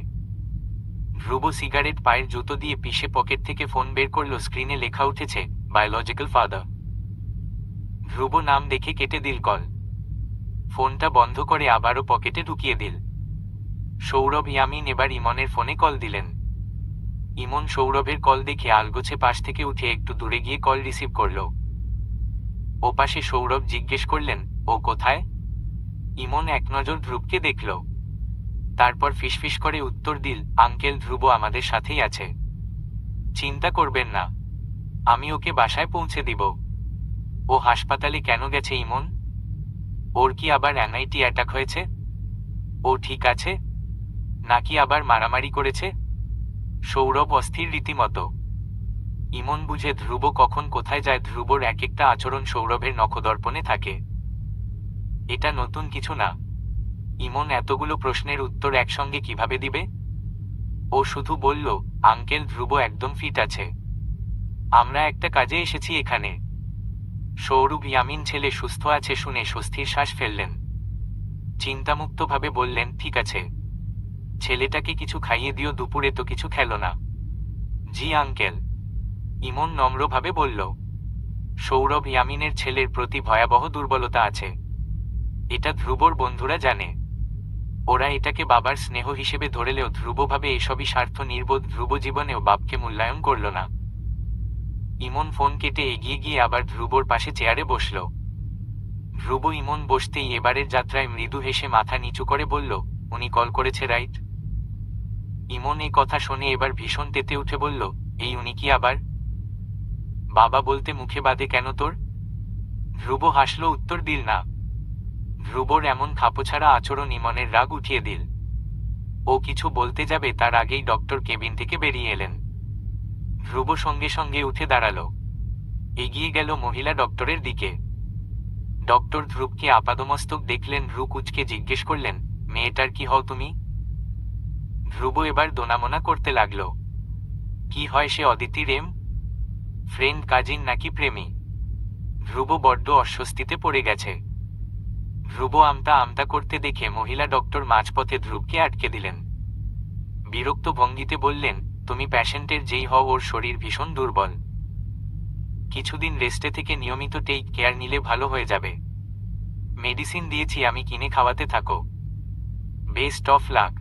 ধ্রুব সিগারেট পায়ের জুতো দিয়ে পিষে পকেট থেকে ফোন বের করল। স্ক্রিনে লেখা উঠেছে, বায়োলজিক্যাল ফাদার। ধ্রুব নাম দেখে কেটে দিল কল। ফোনটা বন্ধ করে আবারও পকেটে ঢুকিয়ে দিল। সৌরভ ইয়ামিন এবার ইমনের ফোনে কল দিলেন। ইমন সৌরভের কল দেখে আলগোছে পাশ থেকে উঠে একটু দূরে গিয়ে কল রিসিভ করল। ওপাশে সৌরভ জিজ্ঞেস করলেন, ও কোথায়? ইমন এক নজর ধ্রুবকে দেখল। তারপর ফিসফিস করে উত্তর দিল, আঙ্কেল, ধ্রুব আমাদের সাথেই আছে। চিন্তা করবেন না, আমি ওকে বাসায় পৌঁছে দিব। ও হাসপাতালে কেন গেছে ইমন? ওর কি আবার অ্যাংজাইটি অ্যাটাক হয়েছে? ও ঠিক আছে নাকি আবার মারামারি করেছে? সৌরভ অস্থির রীতিমতো। ইমন বুঝে ধ্রুব কখন কোথায় যায়। ধ্রুবর এক একটা আচরণ সৌরভের নখদর্পণে থাকে। এটা নতুন কিছু না। ইমন এতগুলো প্রশ্নের উত্তর একসঙ্গে কিভাবে দিবে? ও শুধু বলল, আঙ্কেল, ধ্রুব একদম ফিট আছে। আমরা একটা কাজে এসেছি এখানে। সৌরভ ইয়ামিন ছেলে সুস্থ আছে শুনে স্বস্তির শ্বাস ফেললেন। চিন্তামুক্তভাবে বললেন, ঠিক আছে, ছেলেটাকে কিছু খাইয়ে দিও, দুপুরে তো কিছু খেলো না। জি আঙ্কেল, ইমন নম্রভাবে বলল। সৌরভ ইয়ামিনের ছেলের প্রতি ভয়াবহ দুর্বলতা আছে। এটা ধ্রুবর বন্ধুরা জানে। ওরা এটাকে বাবার স্নেহ হিসেবে ধরেলেও ধ্রুব ভাবে এসবই স্বার্থ নির্বোধ। ধ্রুব জীবনেও বাপকে মূল্যায়ন করল না। ইমন ফোন কেটে এগিয়ে গিয়ে আবার ধ্রুবর পাশে চেয়ারে বসল। ধ্রুব ইমন বসতেই এবারের যাত্রায় মৃদু হেসে মাথা নিচু করে বলল, উনি কল করেছে রাইট? ইমন এই কথা শুনে এবার ভীষণ তেতে উঠে বলল, এই উনি কি আবার? বাবা বলতে মুখে বাদে কেন তোর? ধ্রুব হাসল, উত্তর দিল না। ধ্রুবর এমন খাপোছাড়া আচরণ ইমনের রাগ উঠিয়ে দিল। ও কিছু বলতে যাবে তার আগেই ডক্টর কেবিন থেকে বেরিয়ে এলেন। ধ্রুব সঙ্গে সঙ্গে উঠে দাঁড়ালো, এগিয়ে গেল মহিলা ডক্টরের দিকে। ডক্টর ধ্রুবকে আপাদমস্তক দেখলেন, ভ্রু কুঁচকে জিজ্ঞেস করলেন, মেয়েটার কি হও তুমি? ধ্রুব এবার দোনামোনা করতে লাগল। কি হয় সে অদিতির? ফ্রেন্ড, কাজিন নাকি প্রেমী? ধ্রুব বড্ড অস্বস্তিতে পড়ে গেছে। ধ্রুব আমতা আমতা করতে দেখে মহিলা ডক্টর মাঝপথে ধ্রুবকে আটকে দিলেন। বিরক্ত ভঙ্গিতে বললেন, তুমি প্যাশেন্টের যেই হও, ওর শরীর ভীষণ দুর্বল। কিছুদিন রেস্টে থেকে নিয়মিত টেক কেয়ার নিলে ভালো হয়ে যাবে। মেডিসিন দিয়েছি আমি, কিনে খাওয়াতে থাকো। Best of luck.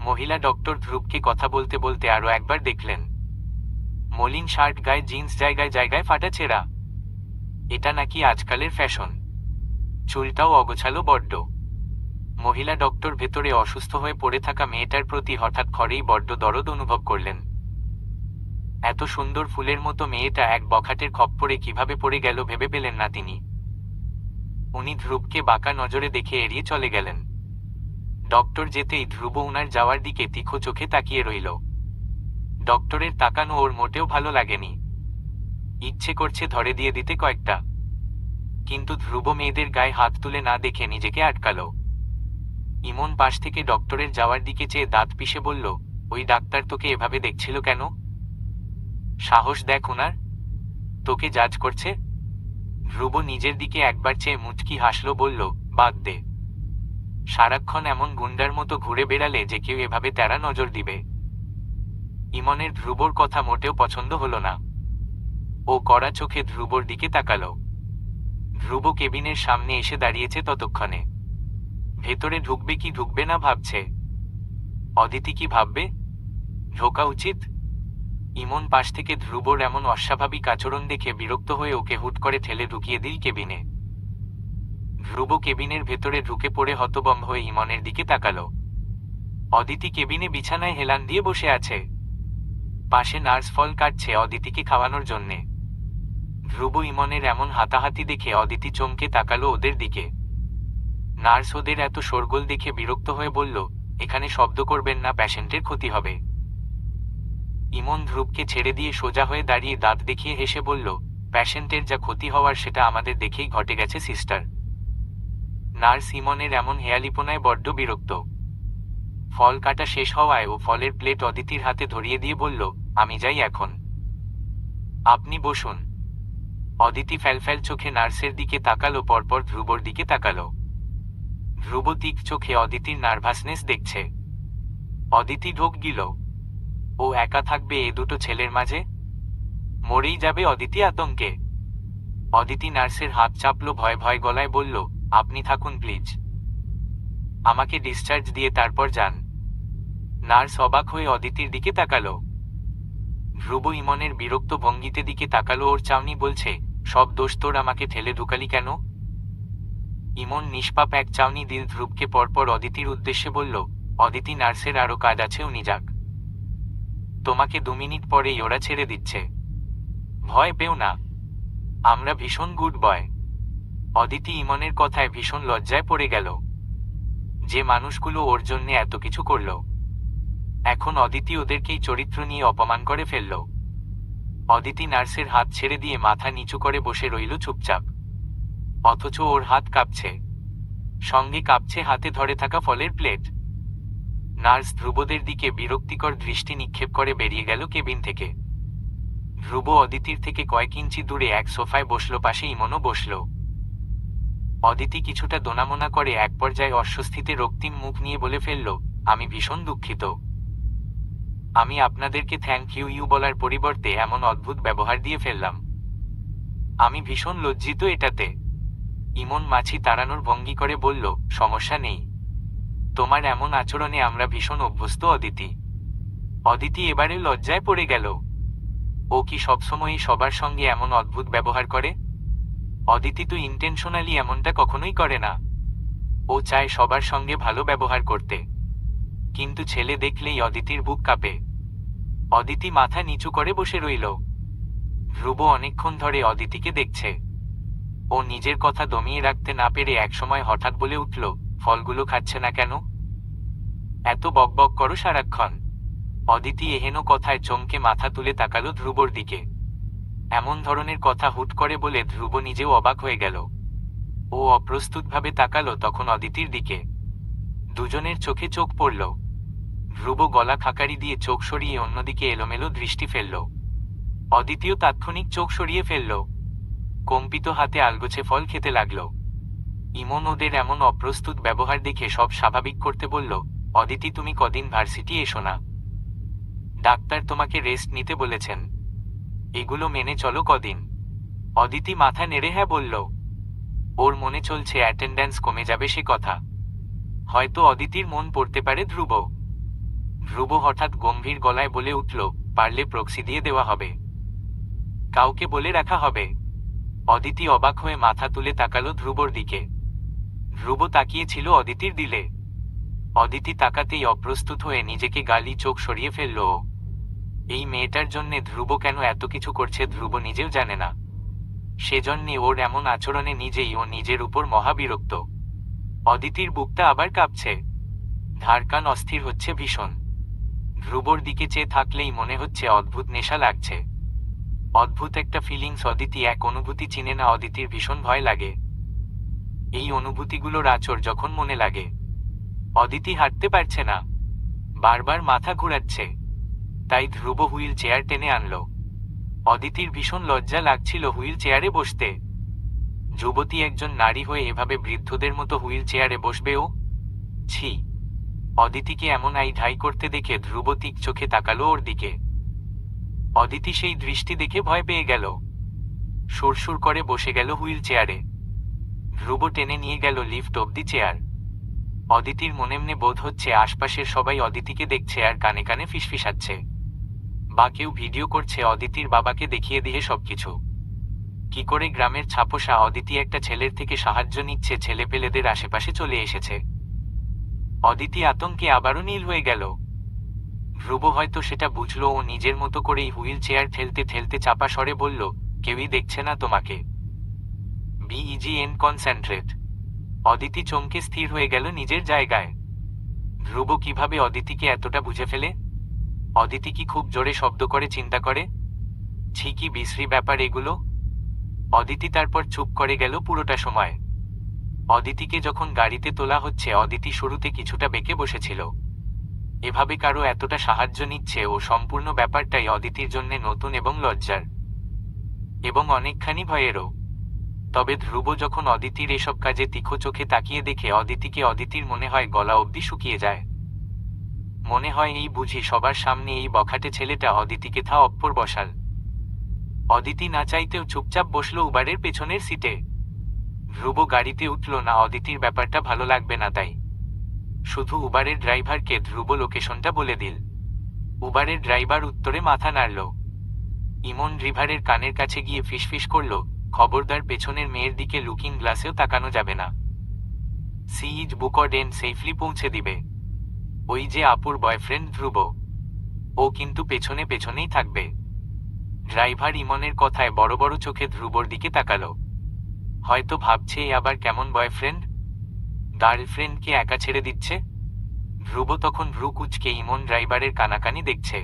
মহিলা ডক্টর ধ্রুবকে কথা বলতে বলতে আরো একবার দেখলেন। মলিন শার্ট গায়ে, জিন্স জায়গায় জায়গায় ফাটা ছেঁড়া। এটা নাকি আজকালের ফ্যাশন। চুলটাও অগোছালো বড্ড। মহিলা ডক্টর ভেতরে অসুস্থ হয়ে পড়ে থাকা মেয়েটার প্রতি হঠাৎ করেই বড্ড দরদ অনুভব করলেন। এত সুন্দর ফুলের মতো মেয়েটা এক বখাটের খপ্পরে কিভাবে পড়ে গেল ভেবে পেলেন না তিনি। উনি ধ্রুবকে বাঁকা নজরে দেখে এড়িয়ে চলে গেলেন। ডক্টর যেতেই ধ্রুব উনার যাওয়ার দিকে তীক্ষ্ণ চোখে তাকিয়ে রইল। ডক্টরের তাকানো ওর মোটেও ভালো লাগেনি। ইচ্ছে করছে ধরে দিয়ে দিতে কয়েকটা, কিন্তু ধ্রুব মেয়েদের গায়ে হাত তুলে না দেখে নিজেকে আটকালো। ইমন পাশ থেকে ডক্টরের যাওয়ার দিকে চেয়ে দাঁত পিষে বলল, ওই ডাক্তার তোকে এভাবে দেখছিল কেন? সাহস দেখ উনার, তোকে জাজ করছে। ধ্রুব নিজের দিকে একবার চেয়ে মুচকি হাসল, বলল, বাদ দে। সারাক্ষণ এমন গুন্ডার মতো ঘুরে বেড়ালে যে কেউ এভাবে তেরা নজর দিবে। ইমনের ধ্রুবর কথা মোটেও পছন্দ হলো না। ও কড়া চোখে ধ্রুবর দিকে তাকালো। ধ্রুব কেবিনের সামনে এসে দাঁড়িয়েছে ততক্ষণে। ভেতরে ঢুকবে কি ঢুকবে না ভাবছে। অদিতি কি ভাববে? ঢোকা উচিত? ইমন পাশ থেকে ধ্রুবর এমন অস্বাভাবিক আচরণ দেখে বিরক্ত হয়ে ওকে হুট করে ঠেলে ঢুকিয়ে দিল কেবিনে। ধ্রুব কেবিনের ভেতরে ঢুকে পড়ে হতভম্ব হয়ে ইমনের দিকে তাকালো। অদিতি কেবিনে বিছানায় হেলান দিয়ে বসে আছে। পাশে নার্স ফল কাটছে অদিতিকে খাওয়ানোর জন্যে। ধ্রুব ইমনের এমন হাতাহাতি দেখে অদিতি চমকে তাকালো ওদের দিকে। নার্স ওদের এত শোরগোল দেখে বিরক্ত হয়ে বলল, এখানে শব্দ করবেন না, প্যাশেন্টের ক্ষতি হবে। ইমন ধ্রুবকে ছেড়ে দিয়ে সোজা হয়ে দাঁড়িয়ে দাঁত দেখিয়ে হেসে বলল, প্যাশেন্টের যা ক্ষতি হওয়ার সেটা আমাদের দেখেই ঘটে গেছে সিস্টার। নার্স ইমনের এমন হেয়ালিপনায় বড্ড বিরক্ত। ফল কাটা শেষ হওয়ায় ও ফলের প্লেট অদিতির হাতে ধরিয়ে দিয়ে বলল, আমি যাই এখন, আপনি বসুন। অদিতি ফ্যালফ্যাল চোখে নার্সের দিকে তাকালো, পরপর ধ্রুবর দিকে তাকালো। ধ্রুব তিক চোখে অদিতির নার্ভাসনেস দেখছে। অদিতি ঢোক গিল। ও একা থাকবে এ দুটো ছেলের মাঝে? মরেই যাবে অদিতি আতঙ্কে। অদিতি নার্সের হাত চাপলো, ভয় ভয় গলায় বলল, আপনি থাকুন প্লিজ, আমাকে ডিসচার্জ দিয়ে তারপর যান। নার্স অবাক হয়ে অদিতির দিকে তাকালো। ধ্রুব ইমনের বিরক্ত ভঙ্গিতে দিকে তাকালো। ওর চাউনি বলছে, সব দোষ তোর, আমাকে ঠেলে ঢুকালি কেন? ইমন নিষ্পাপ এক চাউনি দিল ধ্রুবকে, পরপর অদিতির উদ্দেশ্যে বলল, অদিতি নার্সের আরো কাজ আছে, উনি যাক। তোমাকে 2 মিনিট পরেই ওরা ছেড়ে দিচ্ছে, ভয় পেও না, আমরা ভীষণ গুড বয়। অদিতি ইমনের কথায় ভীষণ লজ্জায় পড়ে গেল। যে মানুষগুলো ওর জন্যে এত কিছু করল, এখন অদিতি ওদেরকেই চরিত্র নিয়ে অপমান করে ফেলল। অদিতি নার্সের হাত ছেড়ে দিয়ে মাথা নিচু করে বসে রইল চুপচাপ। অথচ ওর হাত কাঁপছে, সঙ্গে কাঁপছে হাতে ধরে থাকা ফলের প্লেট। নার্স ধ্রুবদের দিকে বিরক্তিকর দৃষ্টি নিক্ষেপ করে বেরিয়ে গেল কেবিন থেকে। ধ্রুব অদিতির থেকে কয়েক ইঞ্চি দূরে এক সোফায় বসল, পাশে ইমনও বসল। অদিতি কিছুটা দোনামোনা করে এক পর্যায়ে অস্বস্তিতে রক্তিম মুখ নিয়ে বলে ফেলল, আমি ভীষণ দুঃখিত। আমি আপনাদেরকে থ্যাংক ইউ বলার পরিবর্তে এমন অদ্ভুত ব্যবহার দিয়ে ফেললাম। আমি ভীষণ লজ্জিত এটাতে। ইমন মাছি তাড়ানোর ভঙ্গি করে বলল, সমস্যা নেই, তোমার এমন আচরণে আমরা ভীষণ অভ্যস্ত অদিতি। অদিতি এবারে লজ্জায় পড়ে গেল। ও কি সবসময়ই সবার সঙ্গে এমন অদ্ভুত ব্যবহার করে? অদিতি তো ইন্টেনশনালি এমনটা কখনোই করে না। ও চায় সবার সঙ্গে ভালো ব্যবহার করতে, কিন্তু ছেলে দেখলেই অদিতির বুক কাঁপে। অদিতি মাথা নিচু করে বসে রইল। ধ্রুব অনেকক্ষণ ধরে অদিতিকে দেখছে। ও নিজের কথা দমিয়ে রাখতে না পেরে একসময় হঠাৎ বলে উঠল, ফলগুলো খাচ্ছে না কেন? এত বকবক করো সারাক্ষণ। অদিতি এহেন কথায় চমকে মাথা তুলে তাকালো ধ্রুবর দিকে। এমন ধরনের কথা হুট করে বলে ধ্রুব নিজেও অবাক হয়ে গেল। ও অপ্রস্তুতভাবে তাকালো তখন অদিতির দিকে। দুজনের চোখে চোখ পড়ল। ধ্রুব গলা খাকারি দিয়ে চোখ সরিয়ে অন্যদিকে এলোমেলো দৃষ্টি ফেলল। অদিতিও তাৎক্ষণিক চোখ সরিয়ে ফেলল, কম্পিত হাতে আলগোছে ফল খেতে লাগল। ইমন ওদের এমন অপ্রস্তুত ব্যবহার দেখে সব স্বাভাবিক করতে বলল, অদিতি তুমি কদিন ভার্সিটি এসো না, ডাক্তার তোমাকে রেস্ট নিতে বলেছেন, এগুলো মেনে চলো কদিন। অদিতি মাথা নেড়ে হ্যাঁ বলল। ওর মনে চলছে অ্যাটেন্ডেন্স কমে যাবে সে কথা। হয়তো অদিতির মন পড়তে পারে ধ্রুব। ধ্রুব হঠাৎ গম্ভীর গলায় বলে উঠল, পারলে প্রক্সি দিয়ে দেওয়া হবে, কাউকে বলে রাখা হবে। অদিতি অবাক হয়ে মাথা তুলে তাকালো ধ্রুবর দিকে। ধ্রুব তাকিয়েছিল অদিতির দিলে। অদিতি তাকাতেই অপ্রস্তুত হয়ে নিজেকে গালি চোখ সরিয়ে ফেলল। এই মেয়েটার জন্যে ধ্রুব কেন এত কিছু করছে ধ্রুব নিজেও জানে না। সেজন্যে ওর এমন আচরণে নিজেই ও নিজের উপর মহাবিরক্ত। অদিতির বুকটা আবার কাঁপছে, ধারকান অস্থির হচ্ছে ভীষণ। ধ্রুবর দিকে চেয়ে থাকলেই মনে হচ্ছে অদ্ভুত নেশা লাগছে, অদ্ভুত একটা ফিলিংস। অদিতি এক অনুভূতি চিনে না, অদিতির ভীষণ ভয় লাগে। এই অনুভূতিগুলোর আঁচড় যখন মনে লাগে। অদিতি হাঁটতে পারছে না, বারবার মাথা ঘুরাচ্ছে। তাই ধ্রুব হুইল চেয়ার টেনে আনল। অদিতির ভীষণ লজ্জা লাগছিল হুইল চেয়ারে বসতে। যুবতী একজন নারী হয়ে এভাবে বৃদ্ধদের মতো হুইল চেয়ারে বসবে ও? ছি! অদিতিকে এমন আই ঢাই করতে দেখে ধ্রুব তিক চোখে তাকালো ওর দিকে। অদিতি সেই দৃষ্টি দেখে ভয় পেয়ে গেল, সুরসুর করে বসে গেল হুইল চেয়ারে। ধ্রুব টেনে নিয়ে গেল লিফট অব্দি চেয়ার। অদিতির মনে মনে বোধ হচ্ছে আশপাশের সবাই অদিতিকে দেখছে আর কানে কানে ফিসফিসাচ্ছে, বা কেউ ভিডিও করছে অদিতির বাবাকে দেখিয়ে দিয়ে সবকিছু। কি করে গ্রামের ছাপোষা অদিতি একটা ছেলের থেকে সাহায্য নিচ্ছে, ছেলেপেলেদের আশেপাশে চলে এসেছে। অদিতি আতঙ্কে আবারও নীল হয়ে গেল। ধ্রুব হয়তো সেটা বুঝলো। ও নিজের মতো করেই হুইল চেয়ার ঠেলতে ঠেলতে চাপা স্বরে বলল, কেউই দেখছে না তোমাকে, বিইজিএন কনসেন্ট্রেট। অদিতি চমকে স্থির হয়ে গেল নিজের জায়গায়। ধ্রুব কিভাবে অদিতিকে এতটা বুঝে ফেলে? অদিতি কি খুব জোরে শব্দ করে চিন্তা করে? ছি, কি বিশ্রী ব্যাপার এগুলো। অদিতি তারপর চুপ করে গেল পুরোটা সময়। অদিতিকে যখন গাড়িতে তোলা হচ্ছে, অদিতি শুরুতে কিছুটা বেঁকে বসেছিল। এভাবে কারো এতটা সাহায্য নিচ্ছে ও সম্পূর্ণ ব্যাপারটাই অদিতির জন্য নতুন এবং লজ্জার, এবং অনেকখানি ভয়েরও। তবে ধ্রুব যখন অদিতির এসব কাজে তীক্ষ্ণ চোখে তাকিয়ে দেখে অদিতিকে, অদিতির মনে হয় গলা অবধি শুকিয়ে যায়। মনে হয় এই বুঝি সবার সামনে এই বখাটে ছেলেটা অদিতিকে থা অপ্পর বসাল। অদিতি না চাইতেও চুপচাপ বসল উবারের পেছনের সিটে। ধ্রুব গাড়িতে উঠল না, অদিতির ব্যাপারটা ভালো লাগবে না তাই। শুধু উবারের ড্রাইভারকে ধ্রুব লোকেশনটা বলে দিল। উবারের ড্রাইভার উত্তরে মাথা নাড়ল। ইমন ড্রাইভারের কানের কাছে গিয়ে ফিসফিস করল, খবরদার পেছনের মেয়ের দিকে লুকিং গ্লাসেও তাকানো যাবে না, she is booked and safely পৌঁছে দিবে। ওই যে আপুর বয়ফ্রেন্ড ধ্রুব, ও কিন্তু পেছনে পেছনেই থাকবে। ড্রাইভার ইমনের কথায় বড় বড় চোখে ধ্রুবর দিকে তাকালো। হয়তো ভাবছে এ আবার কেমন বয়ফ্রেন্ড, গার্লফ্রেন্ডকে একা ছেড়ে দিচ্ছে। ধ্রুব তখন ভ্রু কুঁচকে ইমন ড্রাইভারের কানাকানি দেখছে।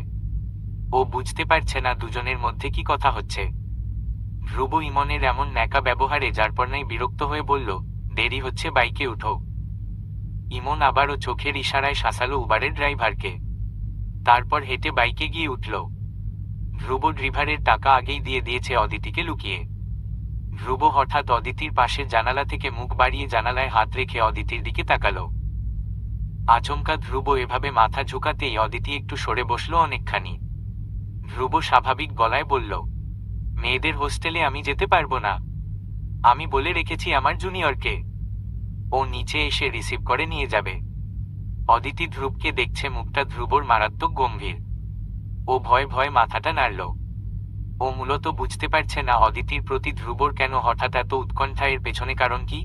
ও বুঝতে পারছে না দুজনের মধ্যে কি কথা হচ্ছে। ধ্রুব ইমনের এমন ন্যাকা ব্যবহারে যারপরনাই বিরক্ত হয়ে বলল, দেরি হচ্ছে, বাইকে উঠো। ইমন আবারও চোখের ইশারায় শাসালো উবারের ড্রাইভারকে। তারপর হেঁটে বাইকে গিয়ে উঠল। ধ্রুব ড্রাইভারের টাকা আগেই দিয়ে দিয়েছে অদিতিকে লুকিয়ে। ধ্রুব হঠাৎ অদিতির পাশের জানালা থেকে মুখ বাড়িয়ে জানালায় হাত রেখে অদিতির দিকে তাকালো। আচমকা ধ্রুব এভাবে মাথা ঝুঁকাতেই অদিতি একটু সরে বসল অনেকখানি। ধ্রুব স্বাভাবিক গলায় বলল, মেয়েদের হোস্টেলে আমি যেতে পারবো না, আমি বলে রেখেছি আমার জুনিয়রকে, ও নিচে এসে রিসিভ করে নিয়ে যাবে। অদিতি ধ্রুবকে দেখছে, মুখটা ধ্রুবর মারাত্মক গম্ভীর। ও ভয় ভয় মাথাটা নাড়ল। ও মূলত বুঝতে পারছে না অদিতির প্রতি ধ্রুবর কেন হঠাৎ এত উৎকণ্ঠা, এর পেছনে কারণ কি।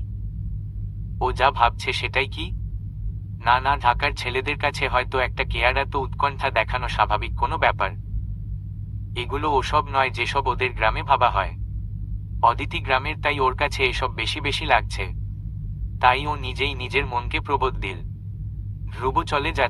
ও যা ভাবছে সেটাই কি? না না, ঢাকার ছেলেদের কাছে হয়তো একটা কেয়ার, এত উৎকণ্ঠা দেখানো স্বাভাবিক কোনো ব্যাপার। এগুলো ওসব নয় যেসব ওদের গ্রামে ভাবা হয়। অদিতি গ্রামের, তাই ওর কাছে এসব বেশি বেশি লাগছে। তাই ও নিজেই নিজের মনকে প্রবোধ দিল। ধ্রুব চলে যাচ্ছে।